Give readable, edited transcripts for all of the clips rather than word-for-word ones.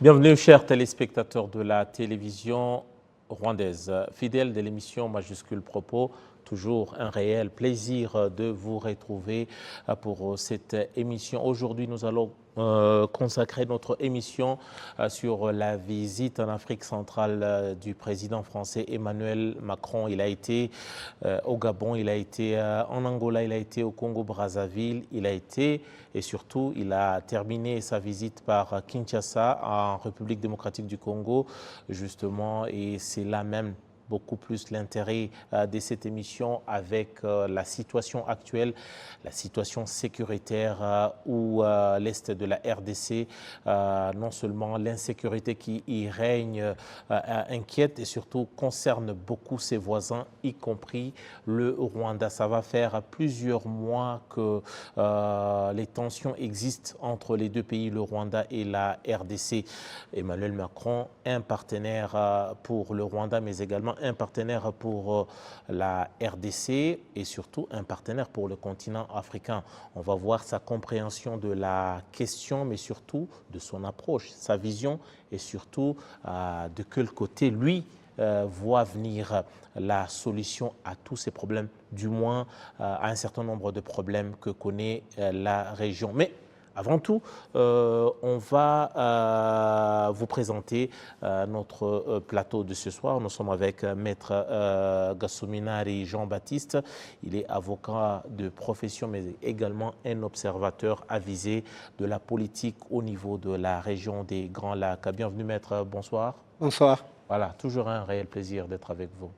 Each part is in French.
Bienvenue, chers téléspectateurs de la télévision rwandaise. Fidèles de l'émission Majuscule Propos, toujours un réel plaisir de vous retrouver pour cette émission. Aujourd'hui, nous allons consacrer notre émission sur la visite en Afrique centrale du président français Emmanuel Macron. Il a été au Gabon, il a été en Angola, il a été au Congo-Brazzaville, il a été et surtout il a terminé sa visite par Kinshasa en République démocratique du Congo justement, et c'est là même beaucoup plus l'intérêt de cette émission avec la situation actuelle, la situation sécuritaire où l'Est de la RDC, non seulement l'insécurité qui y règne inquiète et surtout concerne beaucoup ses voisins, y compris le Rwanda. Ça va faire plusieurs mois que les tensions existent entre les deux pays, le Rwanda et la RDC. Emmanuel Macron, un partenaire pour le Rwanda, mais également un partenaire pour la RDC et surtout un partenaire pour le continent africain. On va voir sa compréhension de la question, mais surtout de son approche, sa vision et surtout de quel côté lui voit venir la solution à tous ces problèmes, du moins à un certain nombre de problèmes que connaît la région. Mais avant tout, on va vous présenter notre plateau de ce soir. Nous sommes avec Maître Gassominari Jean-Baptiste. Il est avocat de profession, mais également un observateur avisé de la politique au niveau de la région des Grands Lacs. Bienvenue, Maître. Bonsoir. Bonsoir. Voilà, toujours un réel plaisir d'être avec vous.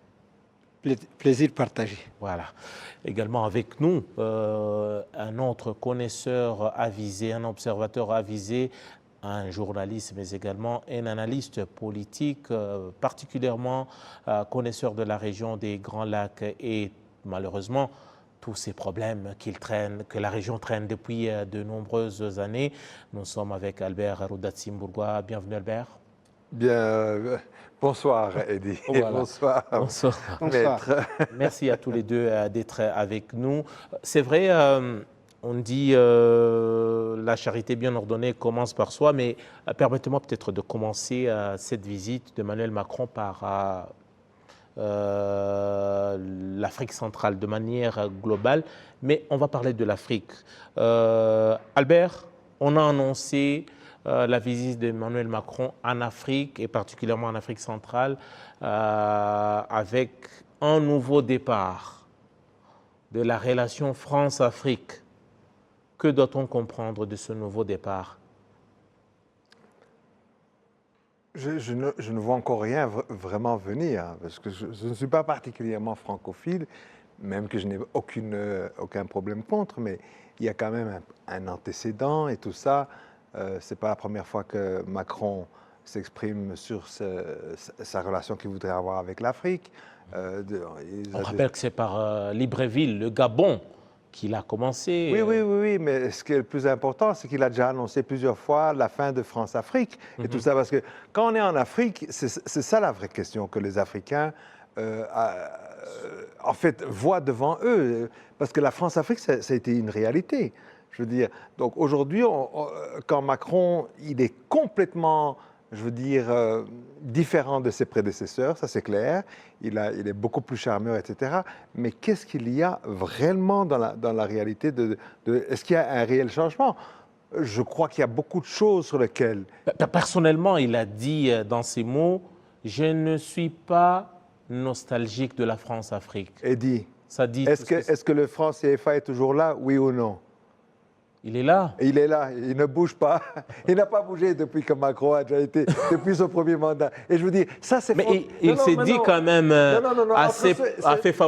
Plaisir partagé. Voilà. Également avec nous, un autre connaisseur avisé, un observateur avisé, un journaliste, mais également un analyste politique, particulièrement connaisseur de la région des Grands Lacs et malheureusement tous ces problèmes que la région traîne depuis de nombreuses années. Nous sommes avec Albert Roudatsimbourgois. Bienvenue Albert. Bien, bonsoir Eddy. Voilà. Bonsoir. Bonsoir. Maître. Merci à tous les deux d'être avec nous. C'est vrai, on dit la charité bien ordonnée commence par soi, mais permettez-moi peut-être de commencer cette visite d'Emmanuel Macron par l'Afrique centrale de manière globale, mais on va parler de l'Afrique. Albert, on a annoncé la visite d'Emmanuel Macron en Afrique et particulièrement en Afrique centrale avec un nouveau départ de la relation France-Afrique. Que doit-on comprendre de ce nouveau départ? Je ne vois encore rien vraiment venir, parce que je ne suis pas particulièrement francophile, même que je n'ai aucun problème contre, mais il y a quand même un antécédent et tout ça. Ce n'est pas la première fois que Macron s'exprime sur sa relation qu'il voudrait avoir avec l'Afrique. On rappelle que c'est par Libreville, le Gabon, qu'il a commencé. Oui, mais ce qui est le plus important, c'est qu'il a déjà annoncé plusieurs fois la fin de France-Afrique et tout ça. Parce que quand on est en Afrique, c'est ça la vraie question que les Africains, en fait, voient devant eux. Parce que la France-Afrique, ça a été une réalité. Je veux dire, donc aujourd'hui, quand Macron, il est complètement, je veux dire, différent de ses prédécesseurs, ça c'est clair, il est beaucoup plus charmeur, etc. Mais qu'est-ce qu'il y a vraiment dans la réalité est-ce qu'il y a un réel changement? Je crois qu'il y a beaucoup de choses sur lesquelles... Personnellement, il a dit dans ses mots, je ne suis pas nostalgique de la France-Afrique. Eddy, ça dit est-ce que le franc CFA est toujours là, oui ou non? Il est là. Il est là, il ne bouge pas. Il n'a pas bougé depuis que Macron a déjà été, depuis son premier mandat. Et je veux dire, ça c'est... Mais il s'est dit quand même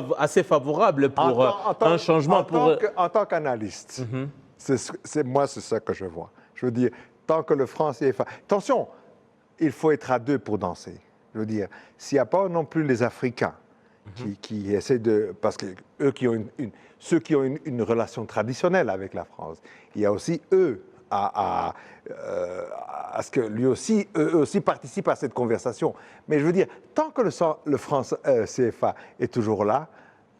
assez favorable pour un changement. En tant qu'analyste, c'est ça que je vois. Je veux dire, tant que le franc CFA... Attention, il faut être à deux pour danser. Je veux dire, s'il n'y a pas non plus les Africains qui essaient de... Parce que ceux qui ont une relation traditionnelle avec la France, il y a aussi eux à ce que eux aussi participent à cette conversation. Mais je veux dire, tant que le franc CFA est toujours là,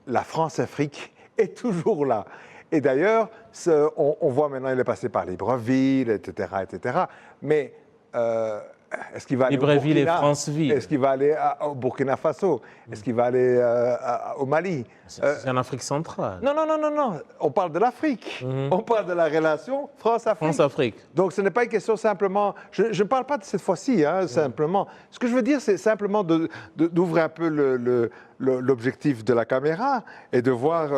la France-Afrique est toujours là. Et d'ailleurs, on voit maintenant, il est passé par Libreville, etc., etc. Mais Est-ce qu'il va aller Libreville et au Burkina? Franceville. Est-ce qu'il va aller au Burkina Faso? Est-ce qu'il va aller au Mali? C'est en Afrique centrale. Non, non, non, non, non. On parle de l'Afrique. On parle de la relation France-Afrique. France-Afrique. Donc, ce n'est pas une question simplement... Je ne parle pas de cette fois-ci, hein, simplement. Ce que je veux dire, c'est simplement d'ouvrir un peu l'objectif de la caméra et de voir...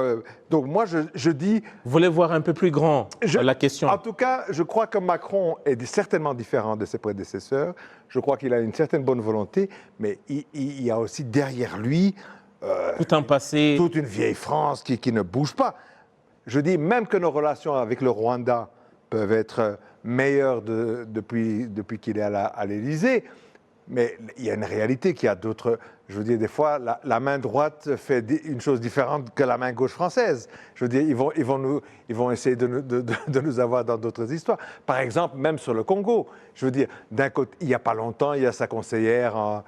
donc, moi, je dis... Vous voulez voir un peu plus grand la question? En tout cas, je crois que Macron est certainement différent de ses prédécesseurs. Je crois qu'il a une certaine bonne volonté, mais il y a aussi derrière lui... tout un passé. Toute une vieille France qui ne bouge pas. Je dis même que nos relations avec le Rwanda peuvent être meilleures depuis qu'il est à l'Élysée, mais il y a une réalité qui a d'autres... Je veux dire, des fois, la main droite fait une chose différente que la main gauche française. Je veux dire, ils vont essayer de nous avoir dans d'autres histoires. Par exemple, même sur le Congo. Je veux dire, d'un côté, il n'y a pas longtemps, il y a sa conseillère... en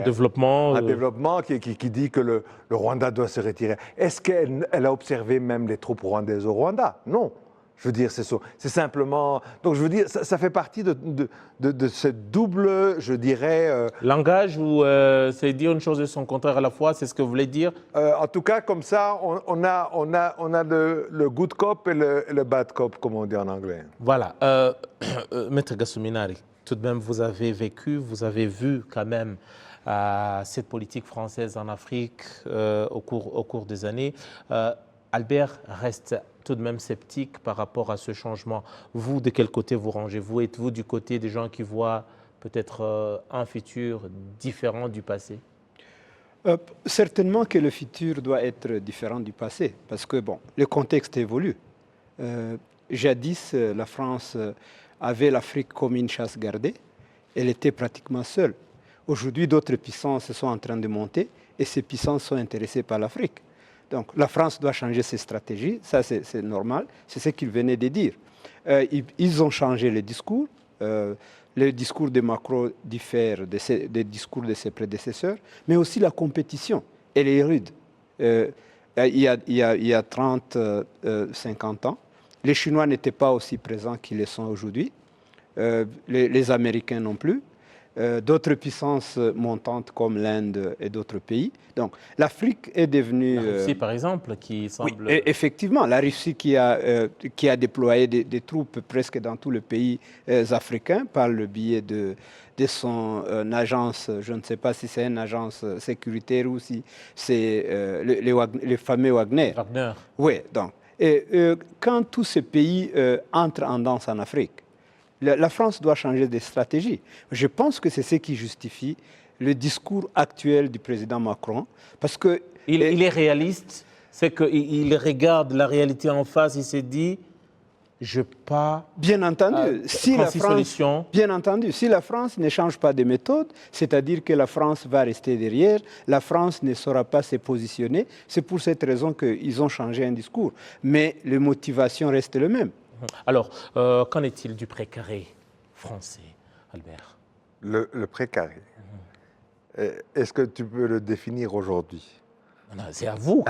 développement. Un développement qui dit que le Rwanda doit se retirer. Est-ce qu'elle a observé même les troupes rwandaises au Rwanda? Non. Je veux dire, c'est simplement... Donc, je veux dire, ça fait partie de cette double, je dirais... langage ou c'est dire une chose et son contraire à la fois, c'est ce que vous voulez dire? En tout cas, comme ça, on a le good cop et le bad cop, comme on dit en anglais. Voilà. Maître Gassouminari, tout de même, vous avez vécu, vous avez vu quand même cette politique française en Afrique au cours des années. Albert reste tout de même sceptique par rapport à ce changement. Vous, de quel côté vous rangez-vous? Êtes-vous du côté des gens qui voient peut-être un futur différent du passé? Certainement que le futur doit être différent du passé, parce que bon, le contexte évolue. Jadis, la France avait l'Afrique comme une chasse gardée. Elle était pratiquement seule. Aujourd'hui, d'autres puissances sont en train de monter et ces puissances sont intéressées par l'Afrique. Donc la France doit changer ses stratégies, ça c'est normal, c'est ce qu'ils venaient de dire. Ils ont changé les discours. Le discours de Macron diffère des discours de ses prédécesseurs, mais aussi la compétition, elle est rude. Il y a 30, 50 ans, les Chinois n'étaient pas aussi présents qu'ils le sont aujourd'hui, les Américains non plus. D'autres puissances montantes comme l'Inde et d'autres pays. Donc l'Afrique est devenue... La Russie, par exemple, qui semble... Oui, effectivement, la Russie qui a déployé des troupes presque dans tous les pays africains par le biais de son agence, je ne sais pas si c'est une agence sécuritaire ou si c'est les fameux Wagner. Oui, donc. Et quand tous ces pays entrent en danse en Afrique, la France doit changer de stratégie. Je pense que c'est ce qui justifie le discours actuel du président Macron. Parce que il est réaliste, c'est qu'il regarde la réalité en face, il s'est dit, je pas... Bien entendu, si la France ne change pas de méthode, c'est-à-dire que la France va rester derrière, la France ne saura pas se positionner. C'est pour cette raison qu'ils ont changé un discours. Mais les motivations restent les mêmes. Alors, qu'en est-il du précaré français, Albert? Le précaré. Est-ce que tu peux le définir aujourd'hui? C'est à vous.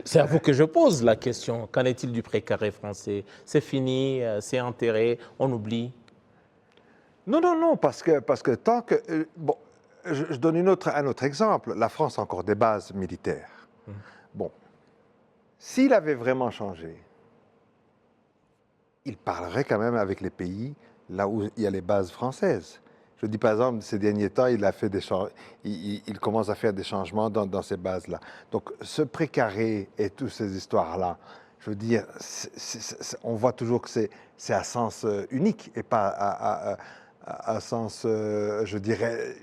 C'est à vous que je pose la question. Qu'en est-il du précaré français? C'est fini, c'est enterré, on oublie? Non, non, non, parce que tant que... bon, je donne un autre exemple. La France a encore des bases militaires. Bon, s'il avait vraiment changé, il parlerait quand même avec les pays là où il y a les bases françaises. Je dis par exemple, ces derniers temps, il commence à faire des changements dans ces bases-là. Donc ce précaré et toutes ces histoires-là, je veux dire, on voit toujours que c'est à sens unique et pas à sens, je dirais,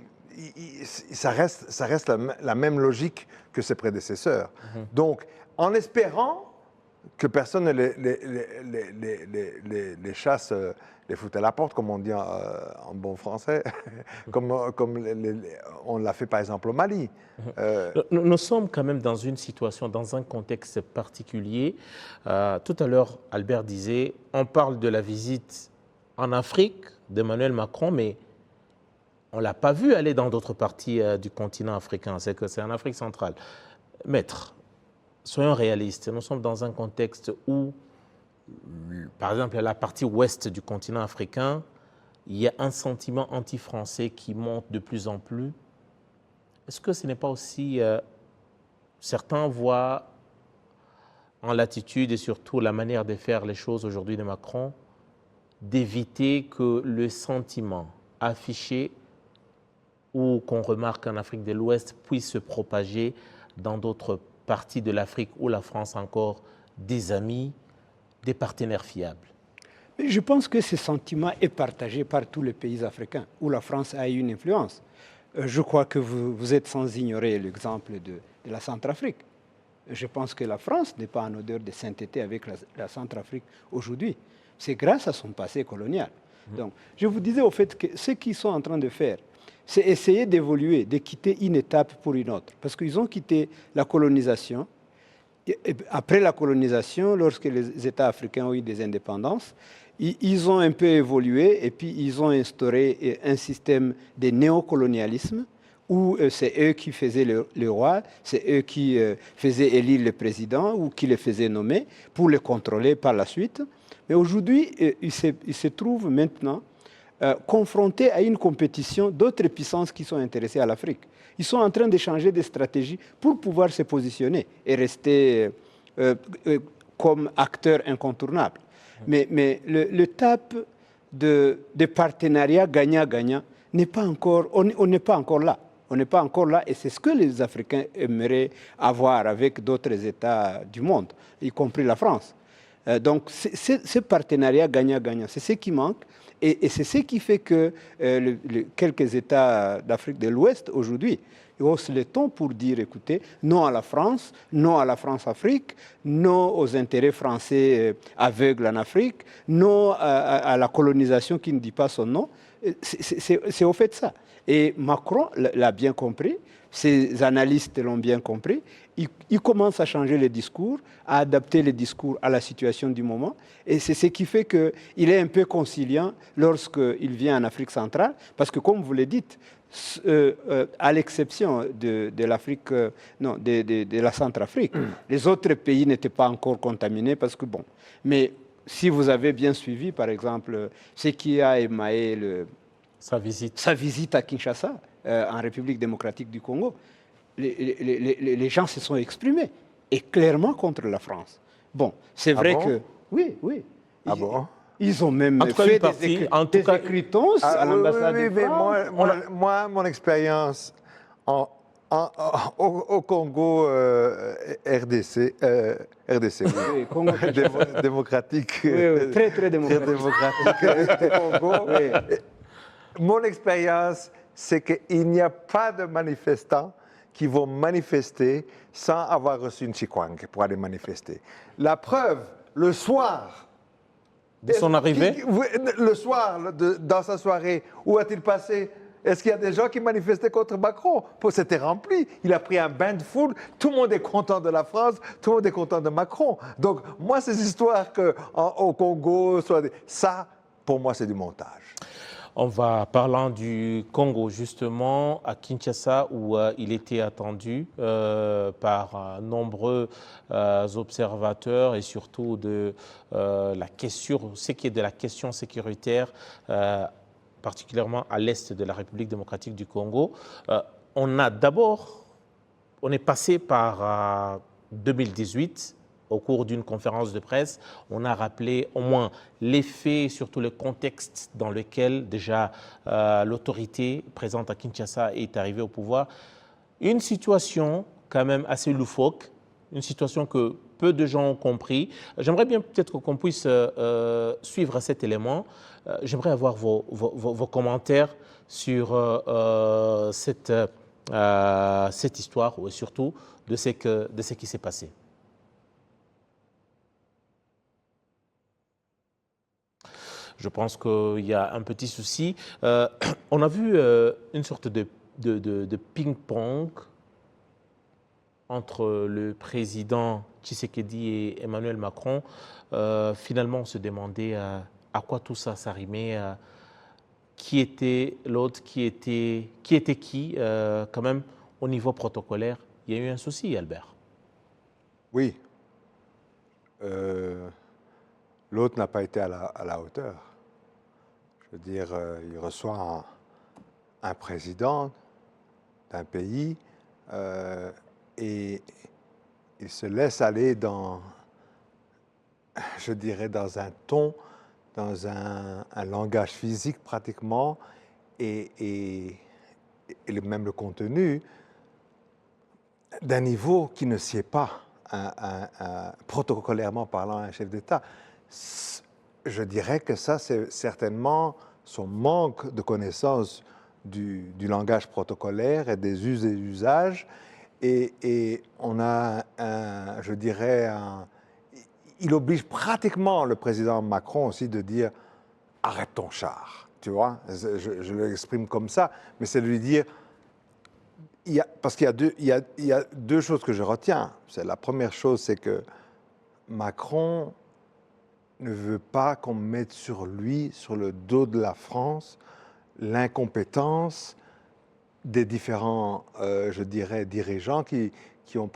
ça reste la même logique que ses prédécesseurs. Donc en espérant que personne ne les chasse, les fout à la porte, comme on dit en bon français, comme on l'a fait par exemple au Mali. Nous sommes quand même dans une situation, dans un contexte particulier. Tout à l'heure, Albert disait, on parle de la visite en Afrique d'Emmanuel Macron, mais on ne l'a pas vu aller dans d'autres parties du continent africain, c'est en Afrique centrale. Maître, soyons réalistes, nous sommes dans un contexte où, par exemple, la partie ouest du continent africain il y a un sentiment anti-français qui monte de plus en plus. Est-ce que ce n'est pas aussi, certains voient en l'attitude et surtout la manière de faire les choses aujourd'hui de Macron, d'éviter que le sentiment affiché ou qu'on remarque en Afrique de l'Ouest puisse se propager dans d'autres parties de l'Afrique où la France a encore des amis, des partenaires fiables? Je pense que ce sentiment est partagé par tous les pays africains où la France a eu une influence. Je crois que vous êtes sans ignorer l'exemple de la Centrafrique. Je pense que la France n'est pas en odeur de sainteté avec la Centrafrique aujourd'hui. C'est grâce à son passé colonial. Donc, je vous disais au fait que ce qu'ils sont en train de faire, c'est essayer d'évoluer, de quitter une étape pour une autre. Parce qu'ils ont quitté la colonisation. Et après la colonisation, lorsque les États africains ont eu des indépendances, ils ont un peu évolué et puis ils ont instauré un système de néocolonialisme où c'est eux qui faisaient le roi, c'est eux qui faisaient élire le président ou qui les faisaient nommer pour les contrôler par la suite. Mais aujourd'hui, ils se trouvent maintenant confrontés à une compétition d'autres puissances qui sont intéressées à l'Afrique. Ils sont en train de changer de stratégie pour pouvoir se positionner et rester comme acteurs incontournables. Mais le TAP de partenariat gagnant-gagnant n'est pas encore, on n'est pas encore là. On n'est pas encore là et c'est ce que les Africains aimeraient avoir avec d'autres États du monde, y compris la France. Donc ce partenariat gagnant-gagnant, c'est ce qui manque et c'est ce qui fait que quelques États d'Afrique de l'Ouest aujourd'hui haussent le ton pour dire, écoutez, non à la France, non à la France-Afrique, non aux intérêts français aveugles en Afrique, non à la colonisation qui ne dit pas son nom. C'est au fait ça. Et Macron l'a bien compris, ses analystes l'ont bien compris. Il commence à changer les discours, à adapter les discours à la situation du moment. Et c'est ce qui fait qu'il est un peu conciliant lorsqu'il vient en Afrique centrale. Parce que, comme vous le dites, à l'exception de l'Afrique, non, de la Centrafrique, les autres pays n'étaient pas encore contaminés parce que, bon. Mais si vous avez bien suivi, par exemple, ce qui a émaillé sa visite à Kinshasa, en République démocratique du Congo, les gens se sont exprimés, et clairement contre la France. Bon, c'est vrai que... Oui. Ah bon? Ils ont même fait des écritons à l'ambassade de France. Mais moi, mon expérience au Congo RDC, oui, Congo démocratique. Oui, très démocratique. Congo. Oui. Mon expérience, c'est qu'il n'y a pas de manifestants qui vont manifester sans avoir reçu une chikwang pour aller manifester. La preuve, le soir de son arrivée, le soir, dans sa soirée, où a-t-il passé? Est-ce qu'il y a des gens qui manifestaient contre Macron? C'était rempli. Il a pris un bain de foule. Tout le monde est content de la France. Tout le monde est content de Macron. Donc, moi, ces histoires qu'au Congo, ça, pour moi, c'est du montage. On va, parlant du Congo, justement, à Kinshasa, où il était attendu par nombreux observateurs et surtout de la question, ce qui est de la question sécuritaire, particulièrement à l'est de la République démocratique du Congo. On est passé par 2018. Au cours d'une conférence de presse, on a rappelé au moins les faits et surtout le contexte dans lequel déjà l'autorité présente à Kinshasa est arrivée au pouvoir. Une situation quand même assez loufoque, une situation que peu de gens ont compris. J'aimerais bien peut-être qu'on puisse suivre cet élément. J'aimerais avoir vos commentaires sur cette histoire et surtout de ce qui s'est passé. Je pense qu'il y a un petit souci. On a vu une sorte de ping-pong entre le président Tshisekedi et Emmanuel Macron. Finalement, on se demandait à quoi tout ça s'arrimait, qui était l'autre, qui était qui. Quand même, au niveau protocolaire, il y a eu un souci, Albert. Oui. L'autre n'a pas été à la hauteur. Je Je veux dire, il reçoit un président d'un pays et il se laisse aller dans, je dirais, dans un ton, dans un langage physique pratiquement, et même le contenu d'un niveau qui ne sied pas, protocolairement parlant, à un chef d'État. Je dirais que ça, c'est certainement son manque de connaissance du langage protocolaire et des us et usages. Et on a, je dirais, il oblige pratiquement le président Macron aussi de dire « arrête ton char ». Tu vois, je l'exprime comme ça, mais c'est de lui dire, parce qu'il y a deux choses que je retiens. La première chose, c'est que Macron ne veut pas qu'on mette sur lui, sur le dos de la France, l'incompétence des différents, je dirais, dirigeants qui ont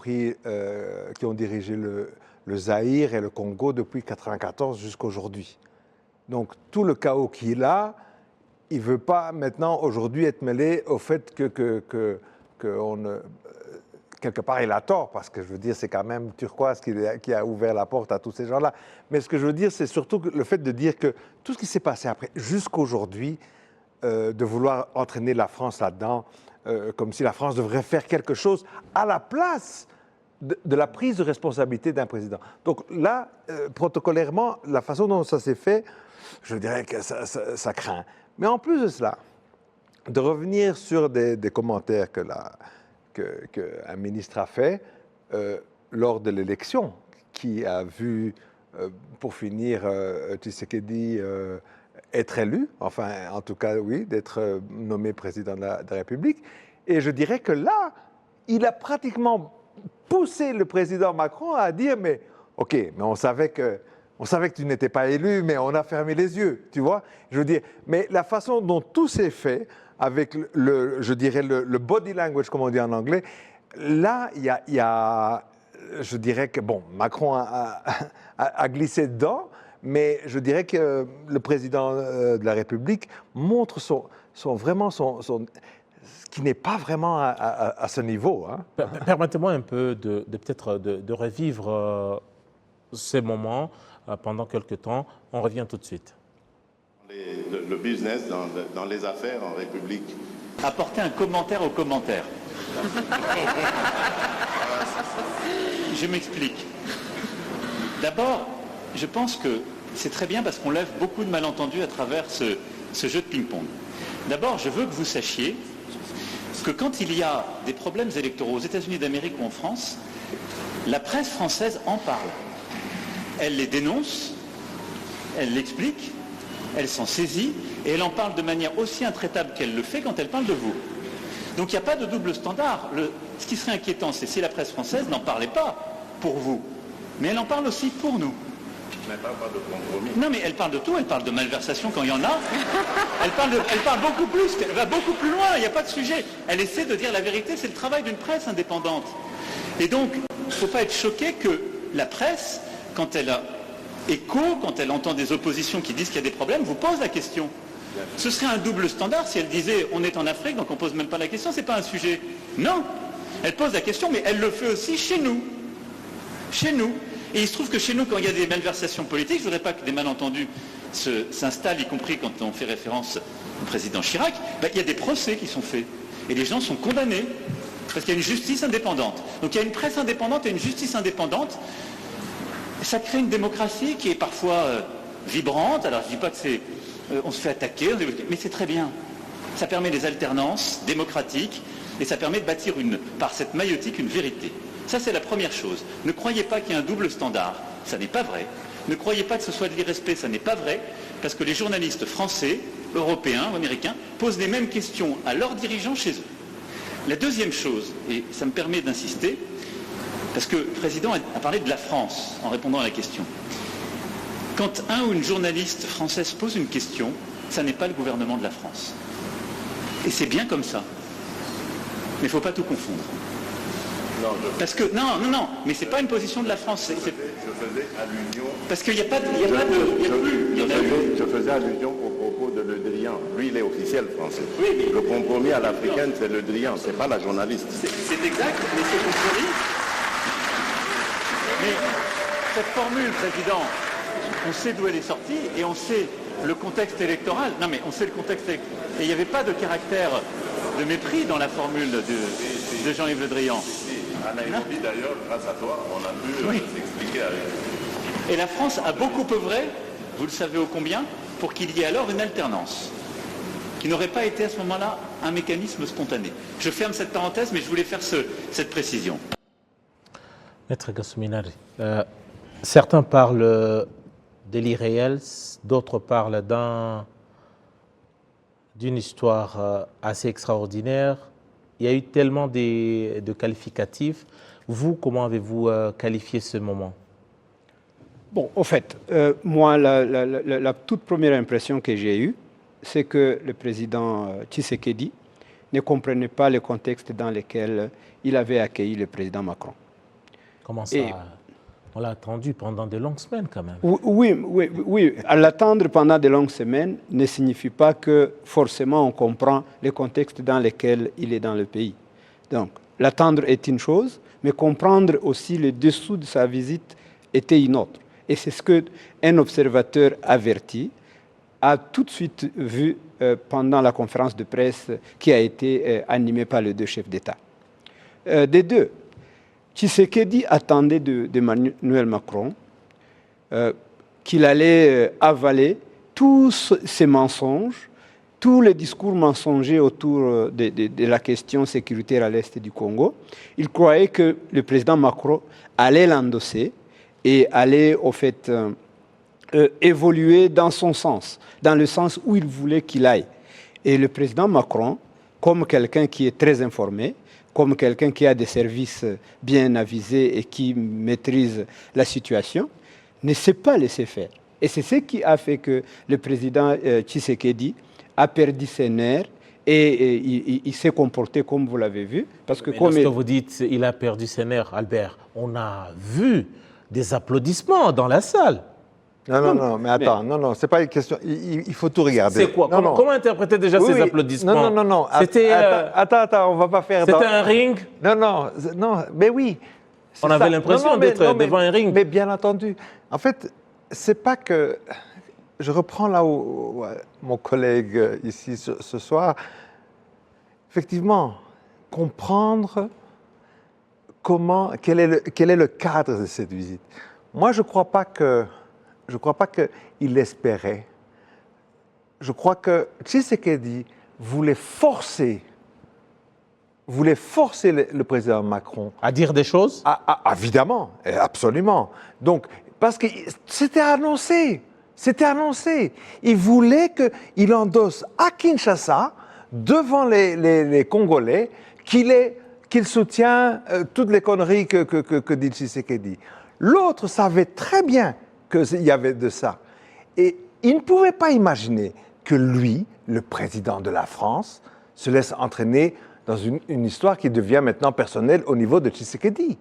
dirigé le Zaïre et le Congo depuis 1994 jusqu'à aujourd'hui. Donc tout le chaos qu'il a, il ne veut pas maintenant, aujourd'hui, être mêlé au fait que quelque part, il a tort, parce que je veux dire, c'est quand même Turquoise qui a ouvert la porte à tous ces gens-là. Mais ce que je veux dire, c'est surtout le fait de dire que tout ce qui s'est passé après, jusqu'aujourd'hui, de vouloir entraîner la France là-dedans, comme si la France devrait faire quelque chose à la place de la prise de responsabilité d'un président. Donc là, protocolairement, la façon dont ça s'est fait, je dirais que ça craint. Mais en plus de cela, de revenir sur des commentaires qu'un ministre a fait lors de l'élection, qui a vu, pour finir, Tshisekedi être élu, enfin, en tout cas, oui, d'être nommé président de la République. Et je dirais que là, il a pratiquement poussé le président Macron à dire, mais OK, mais on savait que tu n'étais pas élu, mais on a fermé les yeux, tu vois. Je veux dire, mais la façon dont tout s'est fait, avec je dirais, le body language, comme on dit en anglais, là, il y a, je dirais que, bon, Macron a glissé dedans, mais je dirais que le président de la République montre vraiment ce qui n'est pas vraiment à ce niveau. Hein. Permettez-moi un peu peut-être de revivre ces moments pendant quelques temps. On revient tout de suite. Le business dans les affaires en République. Apporter un commentaire au commentaire. Je m'explique. D'abord, je pense que c'est très bien parce qu'on lève beaucoup de malentendus à travers ce jeu de ping-pong. D'abord, je veux que vous sachiez que quand il y a des problèmes électoraux aux États-Unis d'Amérique ou en France, la presse française en parle. Elle les dénonce, elle l'explique, elle s'en saisit et elle en parle de manière aussi intraitable qu'elle le fait quand elle parle de vous. Donc il n'y a pas de double standard. Ce qui serait inquiétant, c'est si la presse française n'en parlait pas pour vous, mais elle en parle aussi pour nous. Mais pas de compromis. Non, mais elle parle de tout, elle parle de malversation quand il y en a. Elle parle beaucoup plus, elle va beaucoup plus loin, il n'y a pas de sujet. Elle essaie de dire la vérité, c'est le travail d'une presse indépendante. Et donc, il ne faut pas être choqué que la presse, quand elle a écho, quand elle entend des oppositions qui disent qu'il y a des problèmes, vous pose la question. Ce serait un double standard si elle disait on est en Afrique, donc on ne pose même pas la question, c'est pas un sujet. Non, elle pose la question, mais elle le fait aussi chez nous. Chez nous. Et il se trouve que chez nous, quand il y a des malversations politiques, je ne voudrais pas que des malentendus s'installent, y compris quand on fait référence au président Chirac, il y a des procès qui sont faits. Et les gens sont condamnés, parce qu'il y a une justice indépendante. Donc il y a une presse indépendante et une justice indépendante. Ça crée une démocratie qui est parfois vibrante. Alors je ne dis pas que c'est... on se fait attaquer, mais c'est très bien. Ça permet des alternances démocratiques et ça permet de bâtir par cette maïotique une vérité. Ça, c'est la première chose. Ne croyez pas qu'il y a un double standard. Ça n'est pas vrai. Ne croyez pas que ce soit de l'irrespect. Ça n'est pas vrai. Parce que les journalistes français, européens ou américains posent les mêmes questions à leurs dirigeants chez eux. La deuxième chose, et ça me permet d'insister, parce que le président a parlé de la France en répondant à la question. Quand un ou une journaliste française pose une question, ça n'est pas le gouvernement de la France. Et c'est bien comme ça. Mais il ne faut pas tout confondre. Parce que, non, mais c'est pas une position de la France. Je faisais allusion. Parce qu'il n'y a pas de... il y a pas de- Je faisais allusion au propos de Le Drian. Lui, il est officiel français. Oui, mais- Le compromis à l'africaine, c'est Le Drian, c'est pas la journaliste. C'est exact, mais c'est compromis. Mais cette formule, Président, on sait d'où elle est sortie et on sait le contexte électoral. Non, mais on sait le contexte électoral. Et il n'y avait pas de caractère de mépris dans la formule de Jean-Yves Le Drian. À Nairobi, d'ailleurs, grâce à toi, on a pu s'expliquer avec. Et la France a beaucoup œuvré, vous le savez ô combien, pour qu'il y ait alors une alternance, qui n'aurait pas été à ce moment-là un mécanisme spontané. Je ferme cette parenthèse, mais je voulais faire cette précision. Maître Gassouminari, certains parlent de l'irréel, d'autres parlent d'une histoire assez extraordinaire. Il y a eu tellement de qualificatifs. Vous, comment avez-vous qualifié ce moment? Bon, au fait, moi, la toute première impression que j'ai eue, c'est que le président Tshisekedi ne comprenait pas le contexte dans lequel il avait accueilli le président Macron. Comment ça? On l'a attendu pendant de longues semaines quand même. Oui. À l'attendre pendant de longues semaines ne signifie pas que forcément on comprend le contexte dans lequel il est dans le pays. Donc, l'attendre est une chose, mais comprendre aussi le dessous de sa visite était une autre. Et c'est ce qu'un observateur averti a tout de suite vu pendant la conférence de presse qui a été animée par les deux chefs d'État. Des deux, Tshisekedi attendait d'Emmanuel Macron qu'il allait avaler tous ces mensonges, tous les discours mensongers autour de la question sécuritaire à l'est du Congo. Il croyait que le président Macron allait l'endosser et allait, au fait, évoluer dans son sens, dans le sens où il voulait qu'il aille. Et le président Macron, comme quelqu'un qui est très informé, comme quelqu'un qui a des services bien avisés et qui maîtrise la situation, ne s'est pas laissé faire. Et c'est ce qui a fait que le président Tshisekedi a perdu ses nerfs et il s'est comporté comme vous l'avez vu. Parce que lorsque vous dites qu'il a perdu ses nerfs, Albert, on a vu des applaudissements dans la salle. Non, mais attends, non, c'est pas une question. Il faut tout regarder. C'est quoi? Comment interpréter déjà ces applaudissements? Non. C'était. Attends, on va pas faire. C'était un ring? Non, mais oui. On avait l'impression d'être devant un ring. Mais bien entendu. En fait, c'est pas que. Je reprends là où mon collègue ici ce soir. Effectivement, comprendre quel est le cadre de cette visite. Moi, je ne crois pas qu'il l'espérait. Je crois que Tshisekedi voulait forcer le président Macron à dire des choses. Évidemment, absolument. Donc, parce que c'était annoncé. Il voulait qu'il endosse à Kinshasa, devant les Congolais, qu'il soutient toutes les conneries que dit Tshisekedi. L'autre savait très bien qu'il y avait de ça. Et il ne pouvait pas imaginer que lui, le président de la France, se laisse entraîner dans une histoire qui devient maintenant personnelle au niveau de Tshisekedi.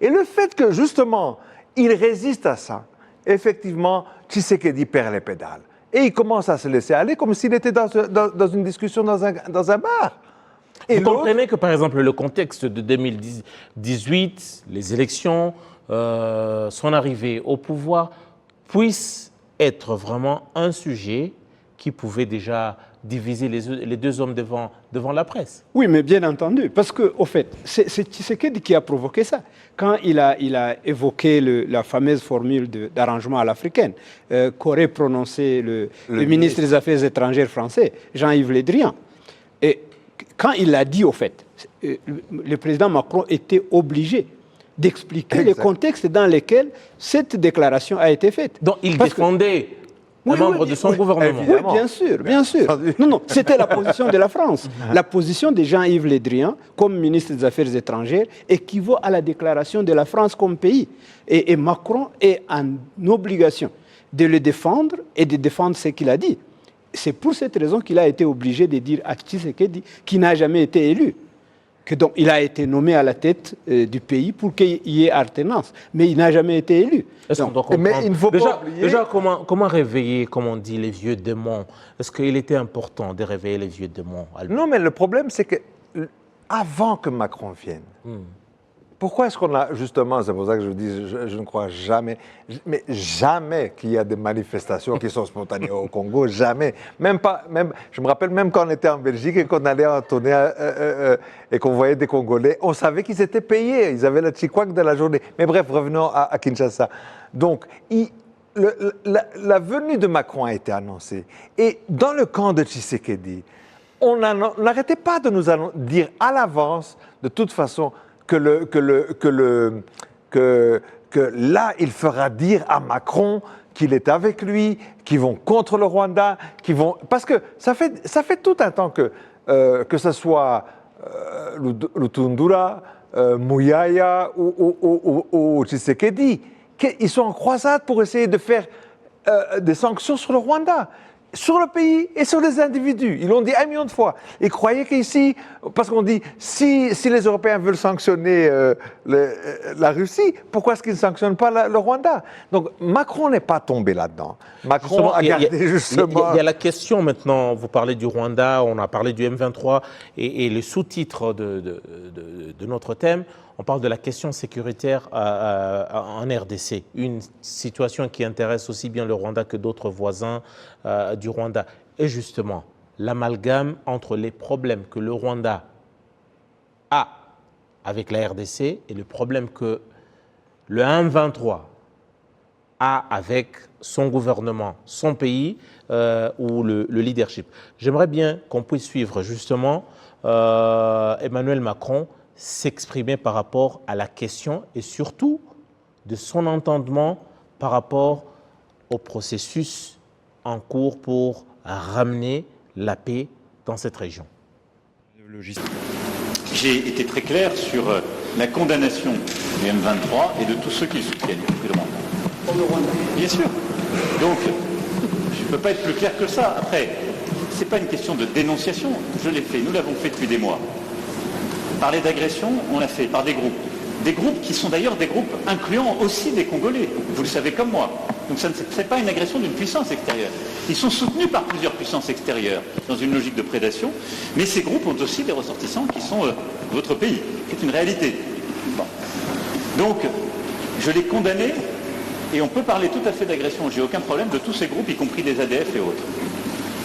Et le fait que, justement, il résiste à ça, effectivement, Tshisekedi perd les pédales. Et il commence à se laisser aller comme s'il était dans une discussion dans un bar. Et vous comprenez que, par exemple, le contexte de 2018, les élections, son arrivée au pouvoir, puisse être vraiment un sujet qui pouvait déjà diviser les deux hommes devant la presse. Oui, mais bien entendu, parce qu'au fait, c'est Tshisekedi qui a provoqué ça. Quand il a évoqué la fameuse formule d'arrangement à l'africaine, qu'aurait prononcé le ministre des Affaires étrangères français, Jean-Yves Le Drian. Et quand il l'a dit, au fait, le président Macron était obligé d'expliquer le contexte dans lequel cette déclaration a été faite. Donc il défendait un membre de son gouvernement. Oui, bien sûr. Non, c'était la position de la France. La position de Jean-Yves Le Drian comme ministre des Affaires étrangères équivaut à la déclaration de la France comme pays. Et Macron est en obligation de le défendre et de défendre ce qu'il a dit. C'est pour cette raison qu'il a été obligé de dire à Tshisekedi qui n'a jamais été élu. Donc, il a été nommé à la tête du pays pour qu'il y ait alternance, mais il n'a jamais été élu. Est-ce qu'on doit comprendre? Mais il ne faut pas oublier... Déjà, comment réveiller, comme on dit, les vieux démons? Est-ce qu'il était important de réveiller les vieux démons, Albert? Non, mais le problème, c'est que avant que Macron vienne, pourquoi est-ce qu'on a, justement, c'est pour ça que je dis, je ne crois jamais, mais jamais qu'il y a des manifestations qui sont spontanées au Congo, jamais. Je me rappelle même quand on était en Belgique et qu'on allait entonner et qu'on voyait des Congolais, on savait qu'ils étaient payés, ils avaient le tchikwak de la journée. Mais bref, revenons à Kinshasa. Donc, la venue de Macron a été annoncée. Et dans le camp de Tshisekedi, on n'arrêtait pas de nous dire à l'avance, de toute façon, que là, il fera dire à Macron qu'il est avec lui, qu'ils vont contre le Rwanda, parce que ça fait tout un temps que ce soit Lutundura, Mouyaya ou Tshisekedi, qu'ils sont en croisade pour essayer de faire des sanctions sur le Rwanda, sur le pays et sur les individus. Ils l'ont dit 1 million de fois. Ils croyaient qu'ici, parce qu'on dit, si les Européens veulent sanctionner la Russie, pourquoi est-ce qu'ils ne sanctionnent pas le Rwanda? Donc Macron n'est pas tombé là-dedans. Macron a gardé justement... Il y a la question maintenant, vous parlez du Rwanda, on a parlé du M23, et le sous-titre de notre thème, on parle de la question sécuritaire en RDC, une situation qui intéresse aussi bien le Rwanda que d'autres voisins du Rwanda. Et justement, l'amalgame entre les problèmes que le Rwanda a avec la RDC et le problème que le M23 a avec son gouvernement, son pays ou le leadership. J'aimerais bien qu'on puisse suivre justement Emmanuel Macron s'exprimer par rapport à la question et surtout de son entendement par rapport au processus en cours pour ramener la paix dans cette région. J'ai été très clair sur la condamnation du M23 et de tous ceux qui le soutiennent, bien sûr. Donc, je ne peux pas être plus clair que ça. Après, ce n'est pas une question de dénonciation. Je l'ai fait, nous l'avons fait depuis des mois. Parler d'agression, on l'a fait par des groupes. Des groupes qui sont d'ailleurs des groupes incluant aussi des Congolais. Vous le savez comme moi. Donc ce n'est pas une agression d'une puissance extérieure. Ils sont soutenus par plusieurs puissances extérieures dans une logique de prédation. Mais ces groupes ont aussi des ressortissants qui sont votre pays. C'est une réalité. Bon. Donc, je l'ai condamné et on peut parler tout à fait d'agression. J'ai aucun problème de tous ces groupes, y compris des ADF et autres.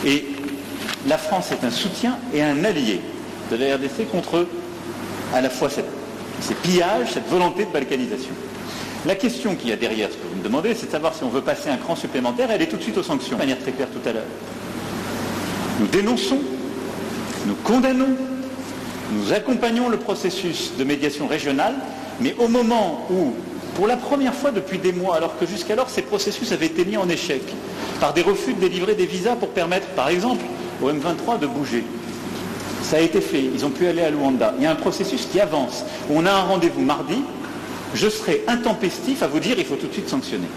Et la France est un soutien et un allié de la RDC contre à la fois ces pillages, cette volonté de balkanisation. La question qu'il y a derrière ce que vous me demandez, c'est de savoir si on veut passer un cran supplémentaire, elle est tout de suite aux sanctions. De manière très claire tout à l'heure. Nous dénonçons, nous condamnons, nous accompagnons le processus de médiation régionale, mais au moment où, pour la première fois depuis des mois, alors que jusqu'alors ces processus avaient été mis en échec, par des refus de délivrer des visas pour permettre, par exemple, au M23 de bouger. Ça a été fait, ils ont pu aller à Luanda. Il y a un processus qui avance. On a un rendez-vous mardi, je serai intempestif à vous dire il faut tout de suite sanctionner.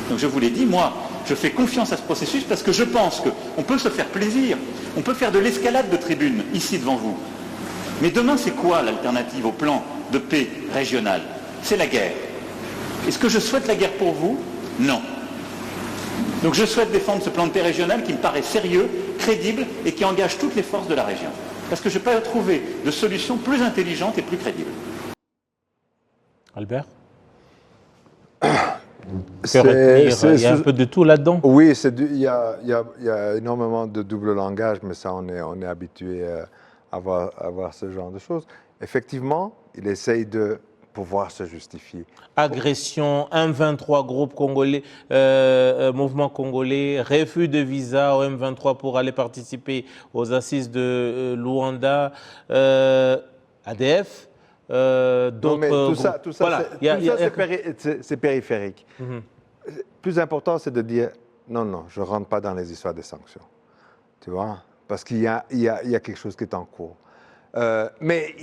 Donc je vous l'ai dit, moi, je fais confiance à ce processus parce que je pense qu'on peut se faire plaisir, on peut faire de l'escalade de tribune ici devant vous. Mais demain, c'est quoi l'alternative au plan de paix régional? C'est la guerre. Est-ce que je souhaite la guerre pour vous? Non. Donc je souhaite défendre ce plan de paix régional qui me paraît sérieux, crédible et qui engage toutes les forces de la région. Parce que je n'ai pas trouvé de solution plus intelligente et plus crédible. Albert? Il y a un peu de tout là-dedans. Oui, il y a énormément de double langage, mais ça, on est habitué à voir ce genre de choses. Effectivement, il essaye de pouvoir se justifier. Agression, M23, groupe congolais, mouvement congolais, refus de visa au M23 pour aller participer aux assises de Luanda, ADF, d'autres. Tout ça, c'est périphérique. Plus important, c'est de dire non, je ne rentre pas dans les histoires des sanctions. Tu vois? Parce qu'il y a quelque chose qui est en cours. Mais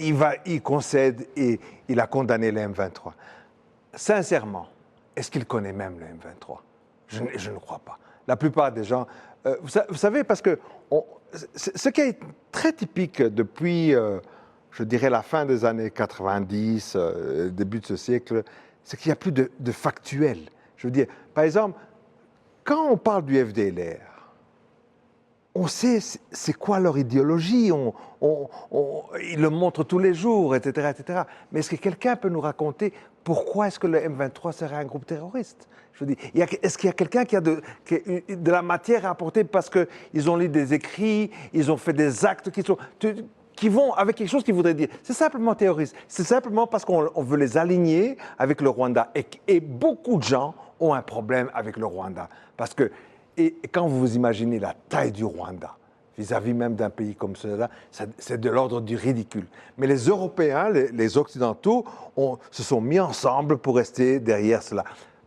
il concède et il a condamné le M23. Sincèrement, est-ce qu'il connaît même le M23? Je ne crois pas. La plupart des gens... vous savez, parce que ce qui est très typique depuis, je je dirais, la fin des années 90, début de ce siècle, c'est qu'il n'y a plus de factuel. Je veux dire, par exemple, quand on parle du FDLR, on sait c'est quoi leur idéologie, ils le montrent tous les jours, etc., etc. Mais est-ce que quelqu'un peut nous raconter pourquoi est-ce que le M23 serait un groupe terroriste? Je veux dire, est-ce qu'il y a quelqu'un qui a de la matière à apporter parce qu'ils ont lu des écrits, ils ont fait des actes qui vont avec quelque chose qu'ils voudraient dire? C'est simplement terroriste. C'est simplement parce qu'on veut les aligner avec le Rwanda. Et beaucoup de gens ont un problème avec le Rwanda. Parce que, et quand vous imaginez la taille du Rwanda, vis-à-vis même d'un pays comme celui-là, c'est de l'ordre du ridicule. Mais les Européens, les Occidentaux, se sont mis ensemble pour rester derrière cela.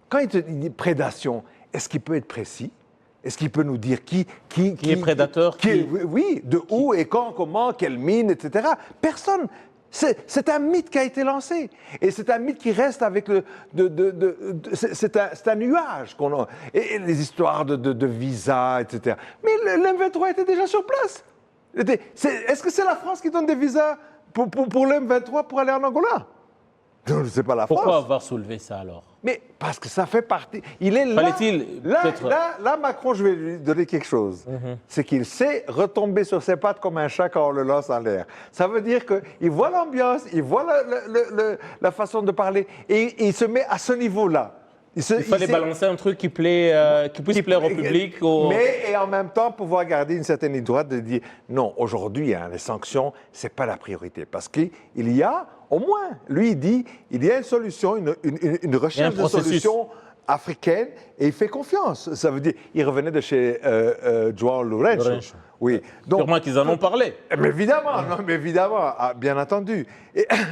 Quand il te dit prédation, est-ce qu'il peut être précis? Est-ce qu'il peut nous dire qui est prédateur? Oui, de où et quand, comment, quelle mine, etc. Personne. C'est un mythe qui a été lancé. Et c'est un mythe qui reste avec c'est un nuage qu'on a. Et les histoires de visas, etc. Mais l'M23 était déjà sur place. Est-ce que c'est la France qui donne des visas pour l'M23 pour aller en Angola? Non, c'est pas la France. Pourquoi avoir soulevé ça alors? Mais parce que ça fait partie. Il est là. Fallait-il peut-être... Là, Macron, je vais lui donner quelque chose. C'est qu'il sait retomber sur ses pattes comme un chat quand on le lance en l'air. Ça veut dire qu'il voit l'ambiance, il voit la façon de parler et il se met à ce niveau-là. Il fallait balancer un truc qui puisse plaire au public. Mais et en même temps pouvoir garder une certaine ligne droite de dire non, aujourd'hui, les sanctions, ce n'est pas la priorité. Parce qu'il y a, au moins, lui, il dit, il y a une solution, une recherche de solution africaine et il fait confiance. Ça veut dire, il revenait de chez João Lourenço. Oui. Donc, sûrement qu'ils en ont parlé. Mais évidemment, non, mais évidemment, bien entendu.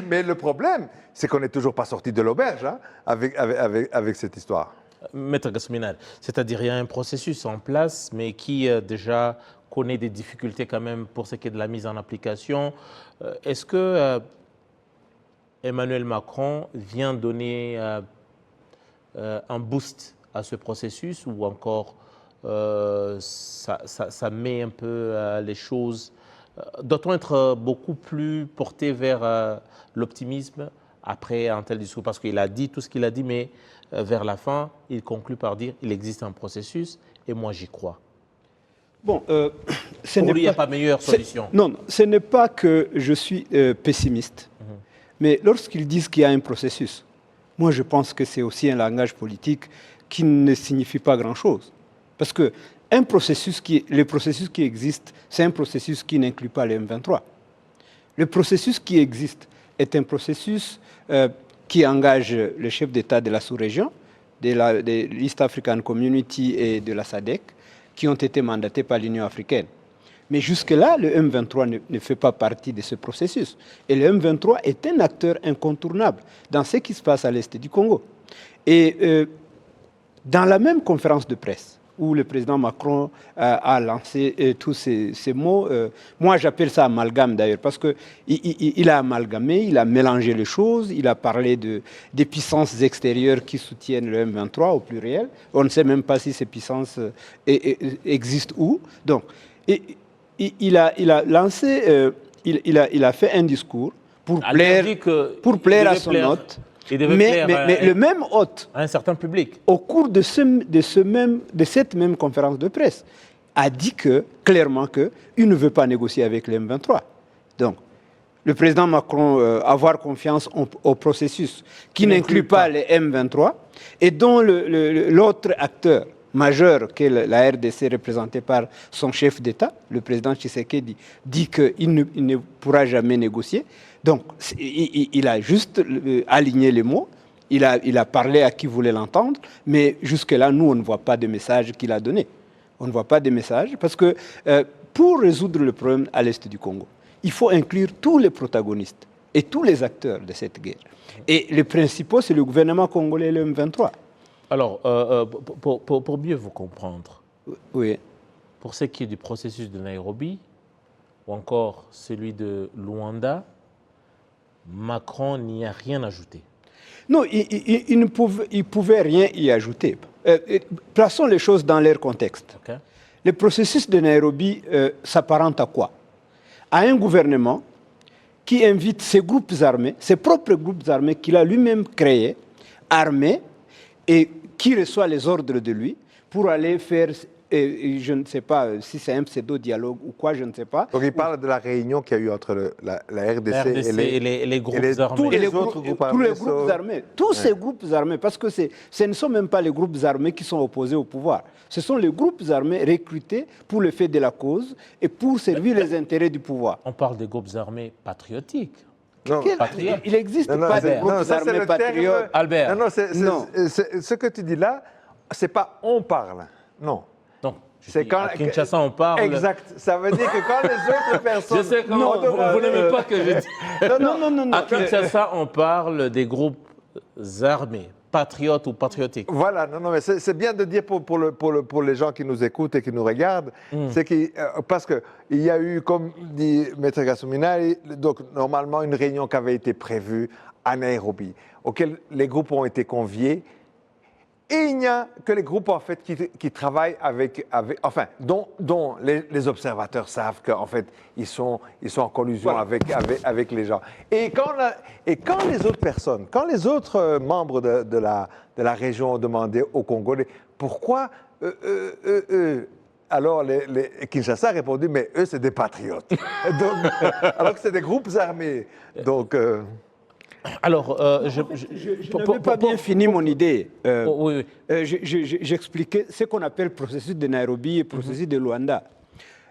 Mais le problème, c'est qu'on n'est toujours pas sorti de l'auberge avec cette histoire. Maître Gasminal, c'est-à-dire il y a un processus en place, mais qui déjà connaît des difficultés quand même pour ce qui est de la mise en application. Est-ce que Emmanuel Macron vient donner un boost à ce processus ou encore ça met un peu les choses... Doit-on être beaucoup plus porté vers l'optimisme après un tel discours? Parce qu'il a dit tout ce qu'il a dit, mais vers la fin, il conclut par dire il existe un processus et moi j'y crois. Bon, pour lui, il n'y a pas meilleure solution. Non, ce n'est pas que je suis pessimiste, mais lorsqu'ils disent qu'il y a un processus, moi je pense que c'est aussi un langage politique qui ne signifie pas grand-chose. Parce que le processus qui existe, c'est un processus qui n'inclut pas les M23. Le processus qui existe est un processus qui engage le chef d'État de la sous-région, de l'East African Community et de la SADC, qui ont été mandatés par l'Union africaine. Mais jusque-là, le M23 ne fait pas partie de ce processus. Et le M23 est un acteur incontournable dans ce qui se passe à l'est du Congo. Et dans la même conférence de presse, où le président Macron a lancé tous ces mots. Moi, j'appelle ça amalgame d'ailleurs, parce qu'il a amalgamé, il a mélangé les choses, il a parlé des puissances extérieures qui soutiennent le M23 au pluriel. On ne sait même pas si ces puissances existent où. Donc, il a lancé, il a fait un discours pour plaire à son hôte. Mais le même hôte, à un certain public, au cours de cette même conférence de presse, a dit clairement qu'il ne veut pas négocier avec les M23. Donc, le président Macron avoir confiance au processus qui n'inclut pas les M23 et dont l'autre acteur majeur qu'est la RDC représentée par son chef d'État, le président Tshisekedi, dit qu'il ne pourra jamais négocier. Donc, il a juste aligné les mots, il a parlé à qui voulait l'entendre, mais jusque-là, nous, on ne voit pas de message qu'il a donné. On ne voit pas de message parce que pour résoudre le problème à l'est du Congo, il faut inclure tous les protagonistes et tous les acteurs de cette guerre. Et les principaux, c'est le gouvernement congolais et le M23. Alors, pour mieux vous comprendre, oui. Pour ce qui est du processus de Nairobi, ou encore celui de Luanda, Macron n'y a rien ajouté. Non, il ne pouvait rien y ajouter. Plaçons les choses dans leur contexte. Okay. Le processus de Nairobi s'apparente à quoi? À un gouvernement qui invite ses groupes armés, ses propres groupes armés qu'il a lui-même créés, armés, et qui reçoit les ordres de lui pour aller faire, je ne sais pas si c'est un pseudo-dialogue ou quoi, je ne sais pas. Donc il parle de la réunion qu'il y a eu entre la RDC, et les groupes armés. tous les groupes- autres groupes tous armés. les groupes armés, tous ces groupes armés, parce que ce ne sont même pas les groupes armés qui sont opposés au pouvoir. Ce sont les groupes armés recrutés pour le fait de la cause et pour servir les intérêts du pouvoir. On parle des groupes armés patriotiques. Non. Patriote. Il n'existe Non, pas de non, groupes ça, c'est armés le terme- patriotes. Albert. Non, Non. ce que tu dis là, c'est pas on parle. Non. Donc, C'est quand à Kinshasa, on parle. Exact. Ça veut dire que quand les autres personnes. Je sais comment vous n'aimez pas que je dise. Non. À Kinshasa, on parle des groupes armés, patriotes ou patriotiques. Voilà, non, mais c'est bien de dire pour les gens qui nous écoutent et qui nous regardent, c'est parce qu'il y a eu, comme dit Maître Gassoumina, donc normalement une réunion qui avait été prévue à Nairobi, auquel les groupes ont été conviés. Et il n'y a que les groupes en fait qui travaillent enfin, dont les observateurs savent qu'en fait ils sont en collusion avec les gens. Et quand les autres personnes, quand les autres membres de la région ont demandé aux Congolais pourquoi alors Kinshasa a répondu mais eux c'est des patriotes. Donc, alors que c'est des groupes armés. Donc Alors, Je n'avais pas bien fini mon idée. oui. J'expliquais ce qu'on appelle le processus de Nairobi et le processus de Luanda.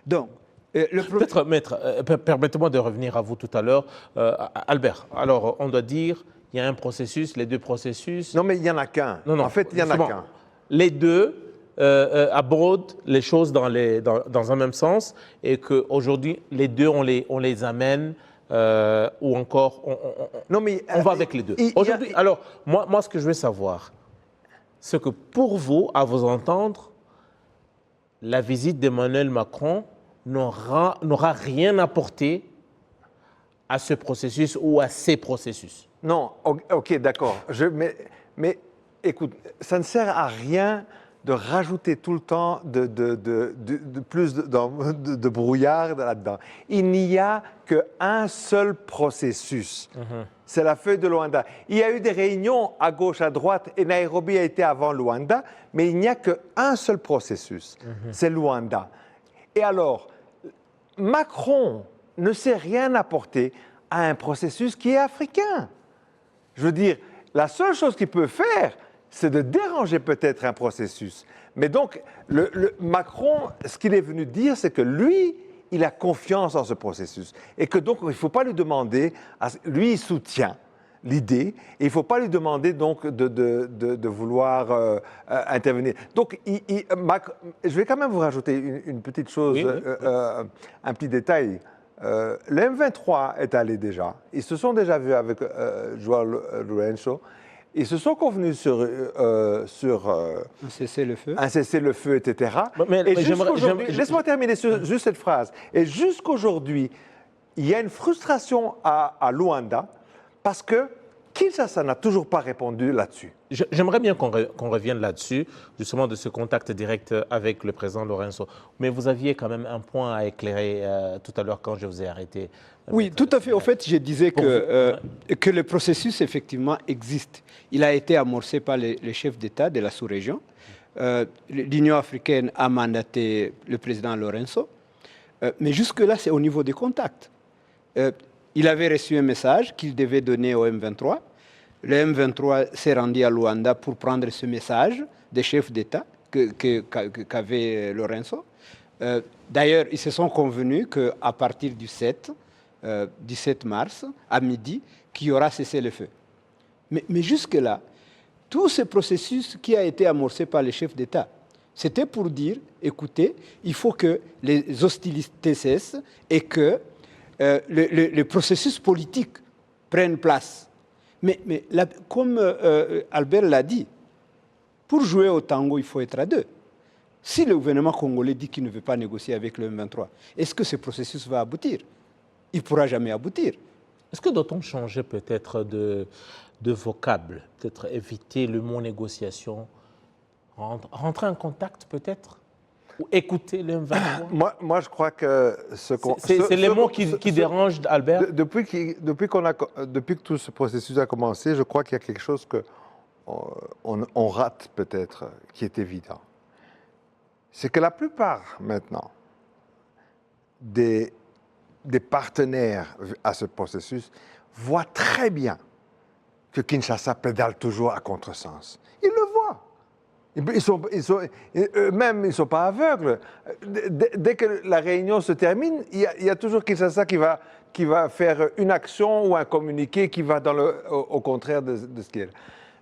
Donc, Peut-être, maître, permettez-moi de revenir à vous tout à l'heure. Albert, alors on doit dire, il y a un processus, les deux processus. non mais il n'y en a qu'un. Non, En fait, il n'y en a justement, qu'un. Les deux abordent les choses dans un même sens et qu'aujourd'hui, les deux, on les amène ou encore, Non, mais, on va avec les deux. Aujourd'hui, alors, moi, ce que je veux savoir, c'est que pour vous, à vous entendre, la visite d'Emmanuel Macron n'aura rien apporté à ce processus ou à ces processus. Non, ok, d'accord. Mais écoute, ça ne sert à rien de rajouter tout le temps plus de brouillard là-dedans. Il n'y a qu'un seul processus. C'est la feuille de Luanda. Il y a eu des réunions à gauche, à droite, et Nairobi a été avant Luanda, mais il n'y a qu'un seul processus. C'est Luanda. Et alors, Macron ne sait rien apporter à un processus qui est africain. Je veux dire, la seule chose qu'il peut faire, c'est de déranger peut-être un processus. Mais donc, Macron, ce qu'il est venu dire, c'est que lui, il a confiance en ce processus. Et que donc, il ne faut pas lui demander, lui, il soutient l'idée, et il ne faut pas lui demander donc de vouloir intervenir. Donc, je vais quand même vous rajouter une petite chose, Oui, oui. Un petit détail. Le M23 est allé déjà. Ils se sont déjà vus avec Joao Lourenço. Ils se sont convenus sur un cessez-le-feu. un cessez-le-feu, etc. Mais Et j'aimerais- jusqu'aujourd'hui, j'aimerais- laisse-moi terminer juste cette phrase. Et jusqu'aujourd'hui, il y a une frustration à Luanda parce que Kinshasa n'a toujours pas répondu là-dessus. J'aimerais bien qu'on revienne là-dessus, justement de ce contact direct avec le président Lourenço. Mais vous aviez quand même un point à éclairer tout à l'heure quand je vous ai arrêté. Oui, tout à fait. Au fait, je disais que le processus, effectivement, existe. Il a été amorcé par les chefs d'État de la sous-région. L'Union africaine a mandaté le président Lourenço. Mais jusque-là, c'est au niveau des contacts. Il avait reçu un message qu'il devait donner au M23. Le M23 s'est rendu à Luanda pour prendre ce message des chefs d'État qu'avait Lourenço. D'ailleurs, ils se sont convenus qu'à partir du 7 mars, à midi, qu'il y aura cessez-le-feu. Mais jusque-là, tout ce processus qui a été amorcé par les chefs d'État, c'était pour dire, écoutez, il faut que les hostilités cessent et que le processus politique prenne place. Mais comme Albert l'a dit, pour jouer au tango, il faut être à deux. Si le gouvernement congolais dit qu'il ne veut pas négocier avec le M23, est-ce que ce processus va aboutir? Il ne pourra jamais aboutir. Est-ce que doit-on changer peut-être de vocable, peut-être éviter le mot négociation, rentrer en contact peut-être? ou écouter le M23? Moi, je crois que c'est les mots qui dérangent, Albert. Depuis que tout ce processus a commencé, je crois qu'il y a quelque chose qu'on rate peut-être, qui est évident. C'est que la plupart, maintenant, des partenaires à ce processus voient très bien que Kinshasa pédale toujours à contresens. Ils le voient. Eux-mêmes, ils ne sont pas aveugles. Dès que la réunion se termine, il y a toujours Kinshasa qui va faire une action ou un communiqué qui va au contraire de ce qu'il est.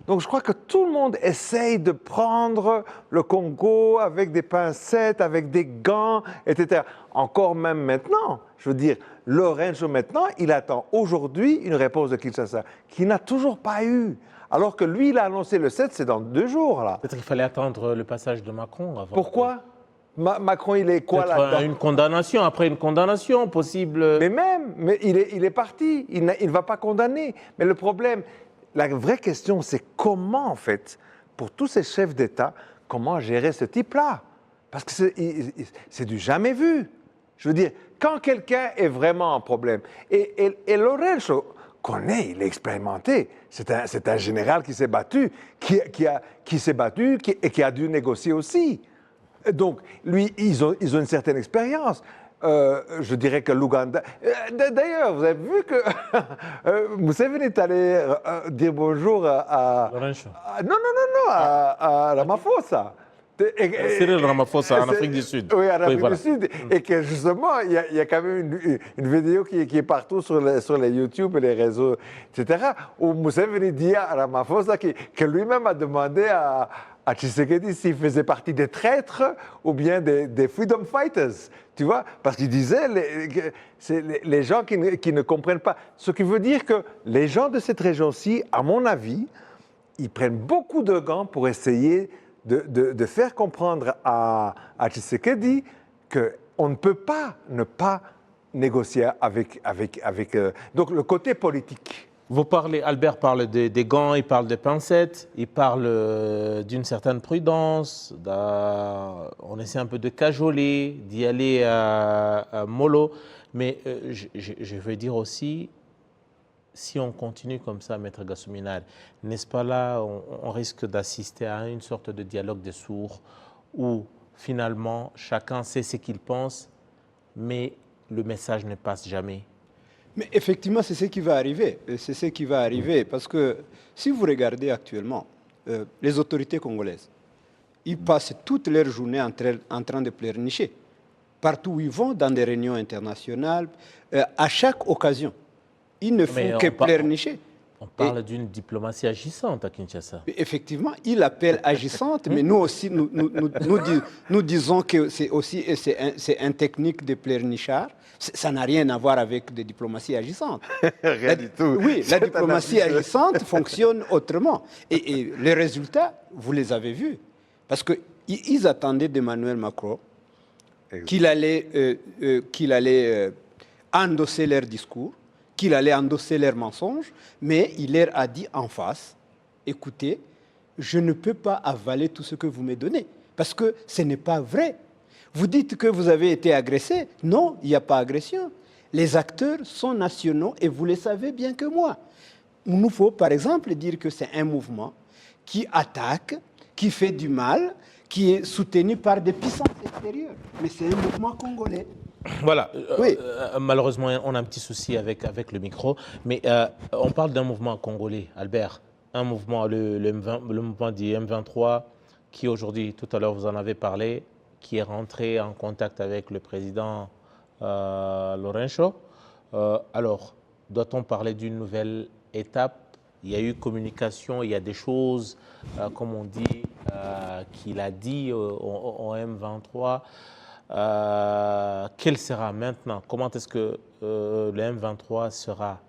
Donc je crois que tout le monde essaye de prendre le Congo avec des pincettes, avec des gants, etc. Encore même maintenant, je veux dire, Lourenço maintenant, il attend aujourd'hui une réponse de Kinshasa, qu'il n'a toujours pas eu. Alors que lui, il a annoncé le 7, c'est dans 2 jours, là. Peut-être qu'il fallait attendre le passage de Macron avant. Pourquoi Macron, il est quoi là-dedans? Une condamnation, après une condamnation possible. Mais il est parti, il ne va pas condamner. Mais le problème, la vraie question, c'est comment, en fait, pour tous ces chefs d'État, comment gérer ce type-là? Parce que c'est du jamais vu. Je veux dire, quand quelqu'un est vraiment en problème, et Lourenço connaît, il est expérimenté, c'est un général qui s'est battu, qui s'est battu et qui a dû négocier aussi. Donc, lui, ils ont une certaine expérience. Je dirais que l'Ouganda... D'ailleurs, vous avez vu que Museveni est allé dire bonjour à Ramaphosa. Cyril Ramaphosa en Afrique du Sud. Oui, en Afrique du Sud. Et que justement, il y a quand même une vidéo qui est partout sur les YouTube et les réseaux, etc., où Museveni dit à Ramaphosa que lui-même a demandé à Tshisekedi s'il faisait partie des traîtres ou bien des freedom fighters, tu vois, parce qu'il disait les gens qui ne comprennent pas. Ce qui veut dire que les gens de cette région-ci, à mon avis, ils prennent beaucoup de gants pour essayer de faire comprendre à Tshisekedi qu'on ne peut pas ne pas négocier avec donc le côté politique. Albert parle des gants, il parle des pincettes, il parle d'une certaine prudence, on essaie un peu de cajoler, d'y aller à mollo, mais je veux dire aussi, si on continue comme ça, Maître Gassouminal, n'est-ce pas là, on risque d'assister à une sorte de dialogue des sourds où finalement chacun sait ce qu'il pense, mais le message ne passe jamais. Mais effectivement, c'est ce qui va arriver. C'est ce qui va arriver parce que si vous regardez actuellement, les autorités congolaises, ils passent toute leur journée en train de pleurnicher. Partout où ils vont, dans des réunions internationales, à chaque occasion. Ils ne font que pleurnicher. On parle d'une diplomatie agissante à Kinshasa. Effectivement, il l'appelle agissante, mais nous aussi, nous disons que c'est une technique de pleurnichard. Ça n'a rien à voir avec des diplomaties agissantes. Rien du tout. Oui, la diplomatie agissante fonctionne autrement. Et les résultats, vous les avez vus. Parce qu'ils attendaient d'Emmanuel Macron qu'il allait endosser leur discours, qu'il allait endosser leurs mensonges, mais il leur a dit en face, écoutez, je ne peux pas avaler tout ce que vous me donnez, parce que ce n'est pas vrai. Vous dites que vous avez été agressé. Non, il n'y a pas agression. Les acteurs sont nationaux et vous le savez bien que moi. Il nous faut par exemple dire que c'est un mouvement qui attaque, qui fait du mal, qui est soutenu par des puissances extérieures. Mais c'est un mouvement congolais. Voilà, oui. Malheureusement, on a un petit souci avec le micro, mais on parle d'un mouvement congolais, Albert, un mouvement, le mouvement du M23, qui aujourd'hui, tout à l'heure vous en avez parlé, qui est rentré en contact avec le président Lourenço. Alors, doit-on parler d'une nouvelle étape? Il y a eu communication, il y a des choses, comme on dit, qu'il a dit au M23. Quel sera maintenant? Comment est-ce que le M23 sera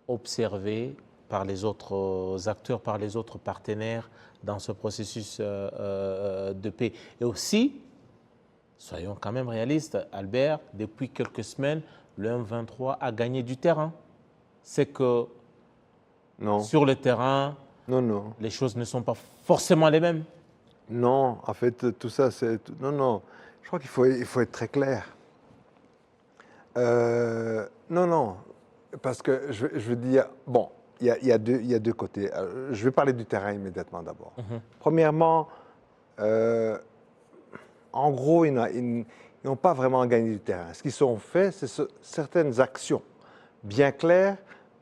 observé par les autres acteurs, par les autres partenaires dans ce processus de paix? Et aussi, soyons quand même réalistes, Albert, depuis quelques semaines, le M23 a gagné du terrain. C'est que sur le terrain, les choses ne sont pas forcément les mêmes. Non, en fait, tout ça, c'est... Non, non, je crois qu'il faut être très clair. Non, non, parce que je veux dire, bon, il y a deux côtés. Je vais parler du terrain immédiatement d'abord. Premièrement, en gros, ils n'ont pas vraiment gagné du terrain. Ce qu'ils ont fait, c'est certaines actions bien claires.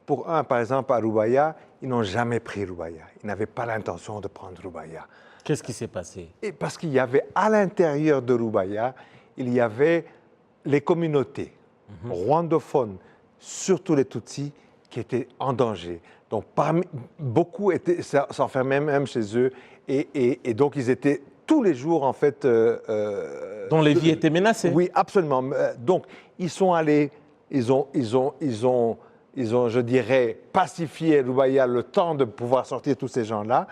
Pour un, par exemple, à Roubaïa, ils n'ont jamais pris Roubaïa. Ils n'avaient pas l'intention de prendre Roubaïa. Qu'est-ce qui s'est passé? Et parce qu'il y avait à l'intérieur de Roubaïa, il y avait les communautés rwandophones, surtout les Tutsis, qui étaient en danger. Donc, beaucoup s'enfermaient même chez eux. Et donc, ils étaient tous les jours, en fait... dont les vies étaient menacées. Oui, absolument. Donc, ils sont allés, ils ont, je dirais, pacifié Roubaïa le temps de pouvoir sortir tous ces gens-là.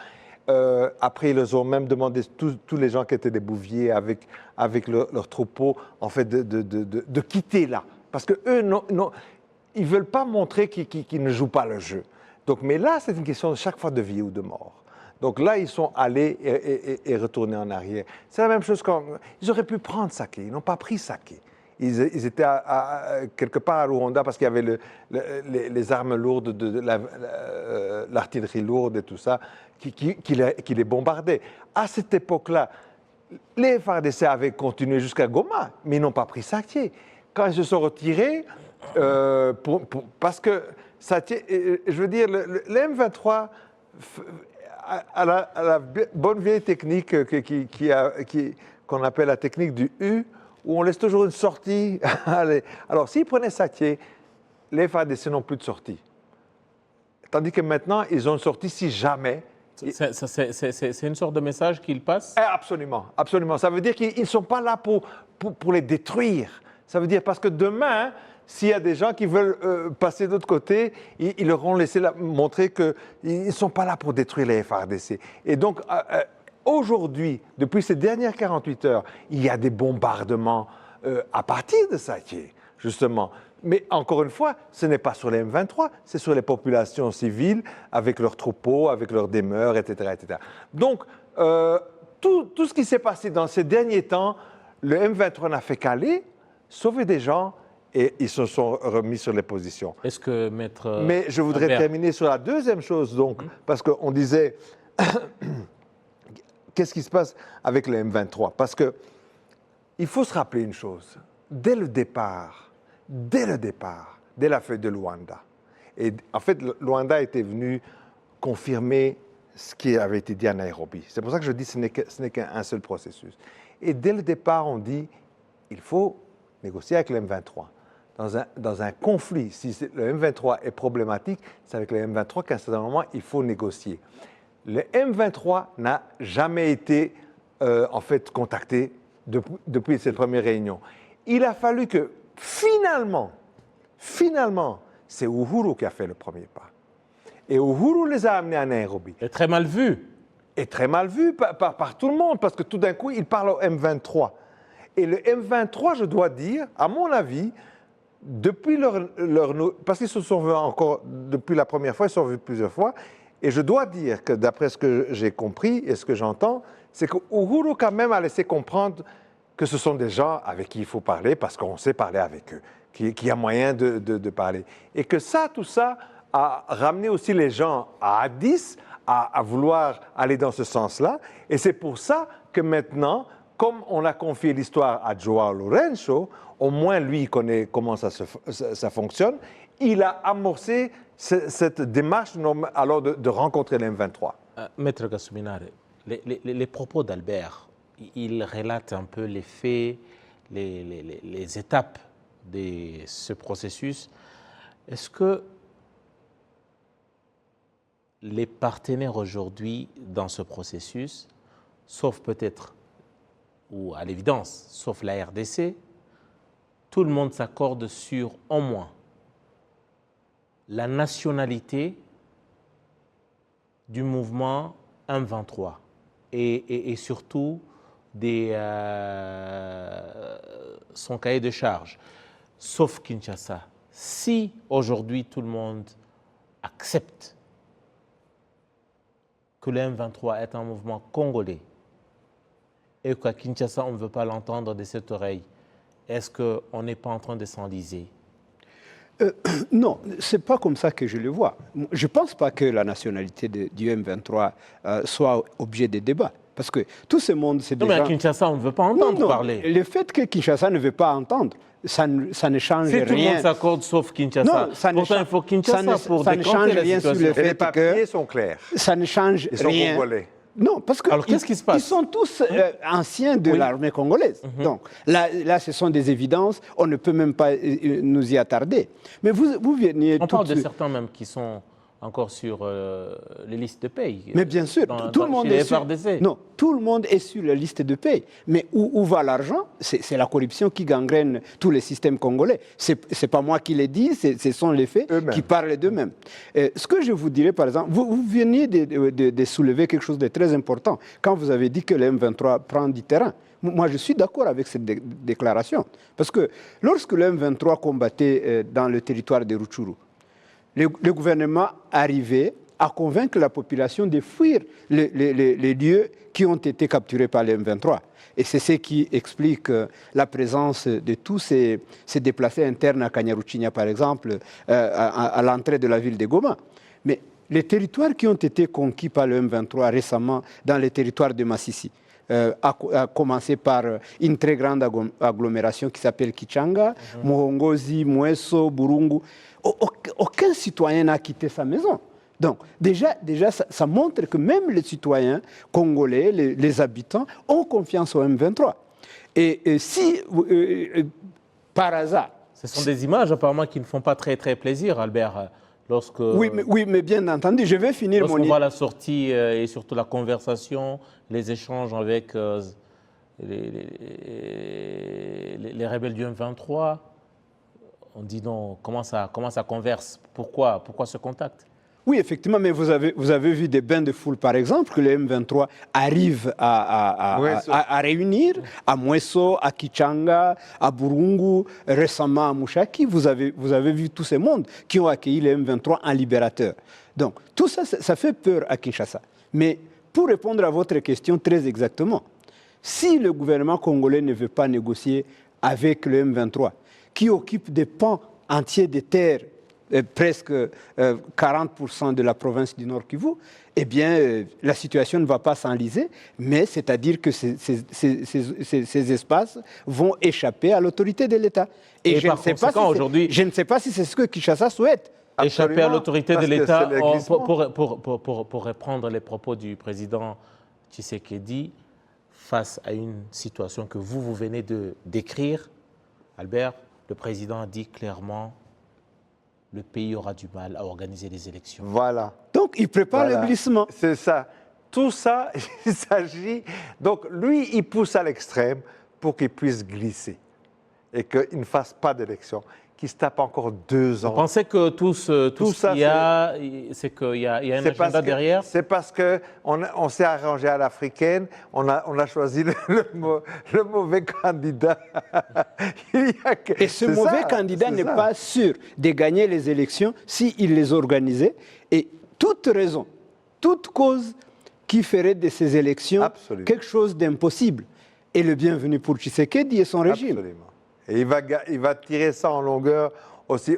Après, ils leur ont même demandé, tous les gens qui étaient des bouviers avec leur troupeau, en fait, de quitter là. Parce qu'eux, ils ne veulent pas montrer qu'ils ne jouent pas le jeu. Donc, mais là, c'est une question de chaque fois de vie ou de mort. Donc là, ils sont allés et retournés en arrière. C'est la même chose ils auraient pu prendre Saké, ils n'ont pas pris Saké. Ils étaient quelque part à Rwanda parce qu'il y avait les armes lourdes, l'artillerie lourde et tout ça, qui les bombardaient. À cette époque-là, les FARDC avaient continué jusqu'à Goma, mais ils n'ont pas pris Saké. Quand ils se sont retirés, parce que Saké, je veux dire, le M23... À la bonne vieille technique qu'on appelle la technique du U, où on laisse toujours une sortie. Alors, s'ils prenaient Saké, les FARDC n'ont plus de sortie. Tandis que maintenant, ils ont une sortie si jamais... C'est une sorte de message qu'ils passent? Absolument, absolument. Ça veut dire qu'ils ne sont pas là pour les détruire. Ça veut dire parce que demain... S'il y a des gens qui veulent passer de l'autre côté, ils leur ont laissé montrer qu'ils ne sont pas là pour détruire les FARDC. Et donc, aujourd'hui, depuis ces dernières 48 heures, il y a des bombardements à partir de Saké, justement. Mais encore une fois, ce n'est pas sur les M23, c'est sur les populations civiles, avec leurs troupeaux, avec leurs demeures, etc. etc. Donc, tout ce qui s'est passé dans ces derniers temps, le M23 n'a fait qu'aller, sauver des gens, et ils se sont remis sur les positions. Est-ce que Maître... Mais je voudrais terminer sur la deuxième chose, donc, parce qu'on disait, qu'est-ce qui se passe avec le M23? Parce qu'il faut se rappeler une chose. Dès le départ, dès la feuille de Luanda, et en fait, Luanda était venu confirmer ce qui avait été dit à Nairobi. C'est pour ça que je dis que ce n'est qu'un seul processus. Et dès le départ, on dit, il faut négocier avec le M23. Dans un conflit, si le M23 est problématique, c'est avec le M23 qu'à un certain moment, il faut négocier. Le M23 n'a jamais été, en fait, contacté depuis cette première réunion. Il a fallu que, finalement, c'est Uhuru qui a fait le premier pas. Et Uhuru les a amenés à Nairobi. Et très mal vu. Et très mal vu par tout le monde, parce que tout d'un coup, il parle au M23. Et le M23, je dois dire, à mon avis, depuis parce qu'ils se sont vus encore, depuis la première fois, ils se sont vus plusieurs fois, et je dois dire que d'après ce que j'ai compris et ce que j'entends, c'est que Uhuru quand même a laissé comprendre que ce sont des gens avec qui il faut parler, parce qu'on sait parler avec eux, qu'il y a moyen de parler. Et que tout ça a ramené aussi les gens à Addis, à vouloir aller dans ce sens-là, et c'est pour ça que maintenant, comme on a confié l'histoire à Joao Lourenço, au moins lui, il connaît comment ça fonctionne, il a amorcé cette démarche alors de rencontrer l'M23. Maître Gassouminare, les propos d'Albert, il relate un peu les faits, les étapes de ce processus. Est-ce que les partenaires aujourd'hui dans ce processus, sauf peut-être, ou à l'évidence, sauf la RDC, tout le monde s'accorde sur, au moins, la nationalité du mouvement M23 et surtout son cahier de charge, sauf Kinshasa. Si aujourd'hui tout le monde accepte que le M23 est un mouvement congolais et qu'à Kinshasa, on ne veut pas l'entendre de cette oreille. Est-ce qu'on n'est pas en train de s'enliser? Non, ce n'est pas comme ça que je le vois. Je ne pense pas que la nationalité du M23 soit objet de débat. Parce que tout ce monde, c'est Non, déjà... mais à Kinshasa, on ne veut pas entendre parler. Le fait que Kinshasa ne veut pas entendre, ça ne change Si rien. tout le monde s'accorde sauf Kinshasa. Non, ça ne Pourtant, il faut Kinshasa pour ça ne décanter change la rien sur situation. le fait les papiers sont clairs. Ça ne change Ils sont rien. congolais. Non, parce que Alors, qu'est-ce qui se passe? ils sont tous anciens de Oui. l'armée congolaise. Donc là, ce sont des évidences. On ne peut même pas nous y attarder. Mais vous veniez... On parle de certains même qui sont encore sur les listes de paye. Mais bien sûr, tout le monde chez les est sur... FRDC. Non, tout le monde est sur la liste de paye. Mais où va l'argent? C'est la corruption qui gangrène tous les systèmes congolais. C'est pas moi qui l'ai dit, ce sont les faits qui parlent d'eux-mêmes. Ce que je vous dirais, par exemple, vous veniez de soulever quelque chose de très important quand vous avez dit que le M23 prend du terrain. Moi, je suis d'accord avec cette déclaration. Parce que lorsque le M23 combattait dans le territoire de Rutshuru, le gouvernement arrivait à convaincre la population de fuir les lieux qui ont été capturés par le M23. Et c'est ce qui explique la présence de tous ces déplacés internes à Kanyaruchinya, par exemple, à l'entrée de la ville de Goma. Mais les territoires qui ont été conquis par le M23 récemment dans les territoires de Massissi, à commencer par une très grande agglomération qui s'appelle Kichanga, Muhongozi, Mweso, Burungu. Aucun citoyen n'a quitté sa maison. Donc, déjà ça montre que même les citoyens congolais, les habitants, ont confiance au M23. Et si, par hasard... Ce sont des images, apparemment, qui ne font pas très, très plaisir, Albert. Lorsque, oui, mais bien entendu, je vais finir mon... Lorsqu'on voit la sortie et surtout la conversation, les échanges avec les rebelles du M23, on dit non, comment ça converse? Pourquoi ce contact? Oui, effectivement, mais vous avez vu des bains de foule, par exemple, que le M23 arrive à réunir à Mweso, à Kichanga, à Burungu, récemment à Mushaki. Vous avez vu tous ces mondes qui ont accueilli le M23 en libérateur. Donc, tout ça, ça fait peur à Kinshasa. Mais pour répondre à votre question très exactement, si le gouvernement congolais ne veut pas négocier avec le M23, qui occupe des pans entiers des terres, presque 40% de la province du Nord Kivu, eh bien, la situation ne va pas s'enliser, mais c'est-à-dire que ces espaces vont échapper à l'autorité de l'État. Et je ne sais pas si c'est ce que Kinshasa souhaite. Échapper à l'autorité de l'État, pour reprendre les propos du président Tshisekedi, face à une situation que vous venez de décrire, Albert, le président a dit clairement le pays aura du mal à organiser les élections. Voilà. Donc, il prépare le glissement. C'est ça. Tout ça, il s'agit... Donc, lui, il pousse à l'extrême pour qu'il puisse glisser et qu'il ne fasse pas d'élection, qu'il se tape encore 2 ans. Vous pensez que tout ce qu'il y a, c'est qu'il y a un agenda derrière? C'est parce qu'on s'est arrangé à l'africaine, on a choisi le mauvais candidat. Et ce mauvais candidat n'est pas sûr de gagner les élections s'il les organisait. Et toute raison, toute cause qui ferait de ces élections quelque chose d'impossible est le bienvenu pour Tshisekedi et son régime. Absolument. Et il va tirer ça en longueur aussi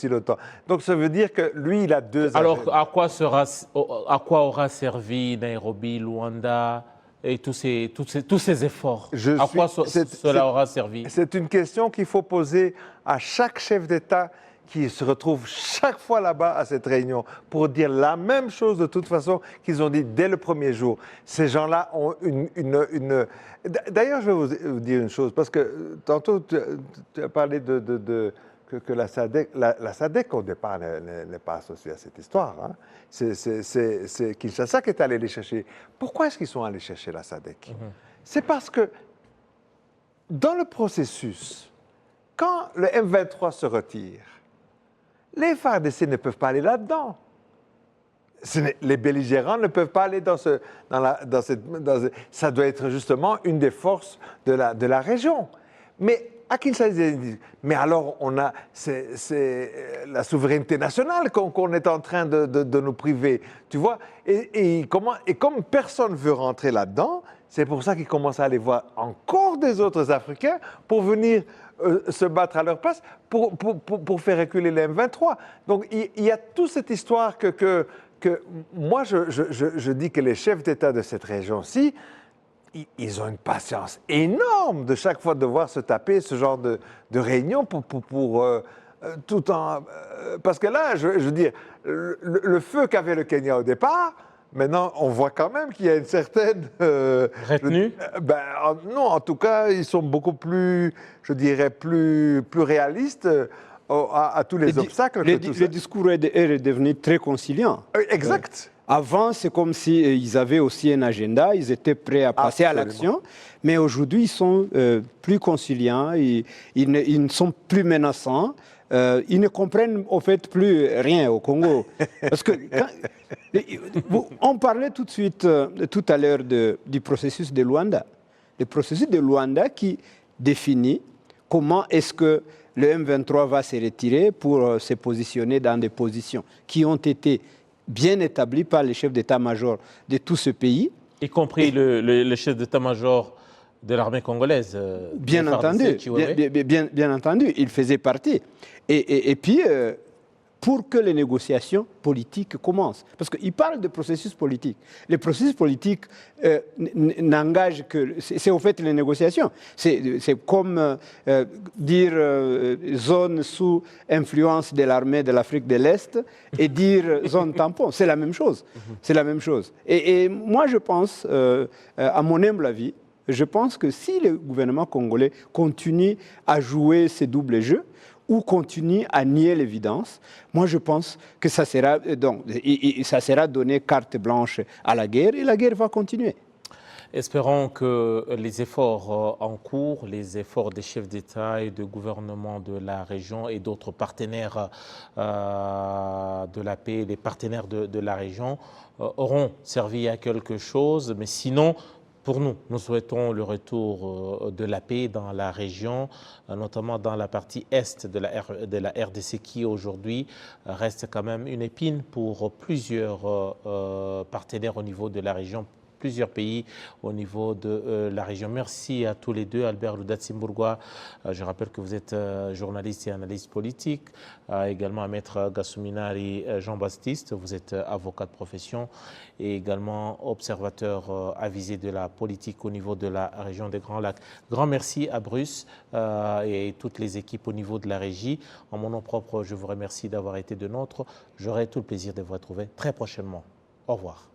longtemps. Donc ça veut dire que lui, il a 2 Alors, agendas. à quoi aura servi Nairobi, Luanda et tous ces efforts? À quoi cela aura servi? C'est une question qu'il faut poser à chaque chef d'État qui se retrouve chaque fois là-bas à cette réunion pour dire la même chose de toute façon qu'ils ont dit dès le premier jour. Ces gens-là ont une... D'ailleurs, je vais vous dire une chose, parce que tantôt tu as parlé que la SADC au départ n'est pas associée à cette histoire. Hein. C'est Kinshasa qui est allé les chercher. Pourquoi est-ce qu'ils sont allés chercher la SADC? C'est parce que dans le processus, quand le M23 se retire, les FARDC ne peuvent pas aller là-dedans. Les belligérants ne peuvent pas aller ça doit être justement une des forces de la région. Mais À Kinshasa, ils disent, mais alors c'est la souveraineté nationale qu'on est en train de nous priver, tu vois. Et comme personne ne veut rentrer là-dedans, c'est pour ça qu'ils commencent à aller voir encore des autres Africains pour venir se battre à leur place pour faire reculer les M23. Donc il y a toute cette histoire que moi je dis que les chefs d'État de cette région-ci, ils ont une patience énorme de chaque fois devoir se taper ce genre de réunion tout en... parce que là, je veux dire, le feu qu'avait le Kenya au départ, maintenant, on voit quand même qu'il y a une certaine... retenue non, en tout cas, ils sont beaucoup plus, je dirais, plus réalistes à tous les obstacles. Le discours est devenu très conciliant. Exact. Avant, c'est comme s'ils avaient aussi un agenda, ils étaient prêts à passer à l'action, mais aujourd'hui, ils sont plus conciliants, ils ne sont plus menaçants, ils ne comprennent au fait plus rien au Congo. Parce que on parlait tout à l'heure du processus de Luanda. Le processus de Luanda qui définit comment est-ce que le M23 va se retirer pour se positionner dans des positions qui ont été bien établi par les chefs d'état-major de tout ce pays. Y compris le chef d'état-major de l'armée congolaise. Bien entendu, bien entendu, il faisait partie. Et puis, pour que les négociations politiques commencent, parce qu'il parle de processus politique. Les processus politiques n'engagent que... C'est au fait les négociations. C'est comme dire zone sous influence de l'armée de l'Afrique de l'Est et dire zone tampon. C'est la même chose. C'est la même chose. Et moi, je pense, à mon humble avis, je pense que si le gouvernement congolais continue à jouer ces doubles jeux, ou continue à nier l'évidence, moi je pense que ça sera donné carte blanche à la guerre et la guerre va continuer. Espérons que les efforts en cours, les efforts des chefs d'État et de gouvernement de la région et d'autres partenaires de la paix, les partenaires de la région, auront servi à quelque chose, mais sinon, pour nous, nous souhaitons le retour de la paix dans la région, notamment dans la partie est de la RDC qui aujourd'hui reste quand même une épine pour plusieurs partenaires au niveau de la région, plusieurs pays au niveau de la région. Merci à tous les deux. Albert Loudat-Simbourgois, je rappelle que vous êtes journaliste et analyste politique, également à Maître Gassouminari Jean-Baptiste, vous êtes avocat de profession et également observateur avisé de la politique au niveau de la région des Grands Lacs. Grand merci à Bruce et toutes les équipes au niveau de la régie. En mon nom propre, je vous remercie d'avoir été de nôtres. J'aurai tout le plaisir de vous retrouver très prochainement. Au revoir.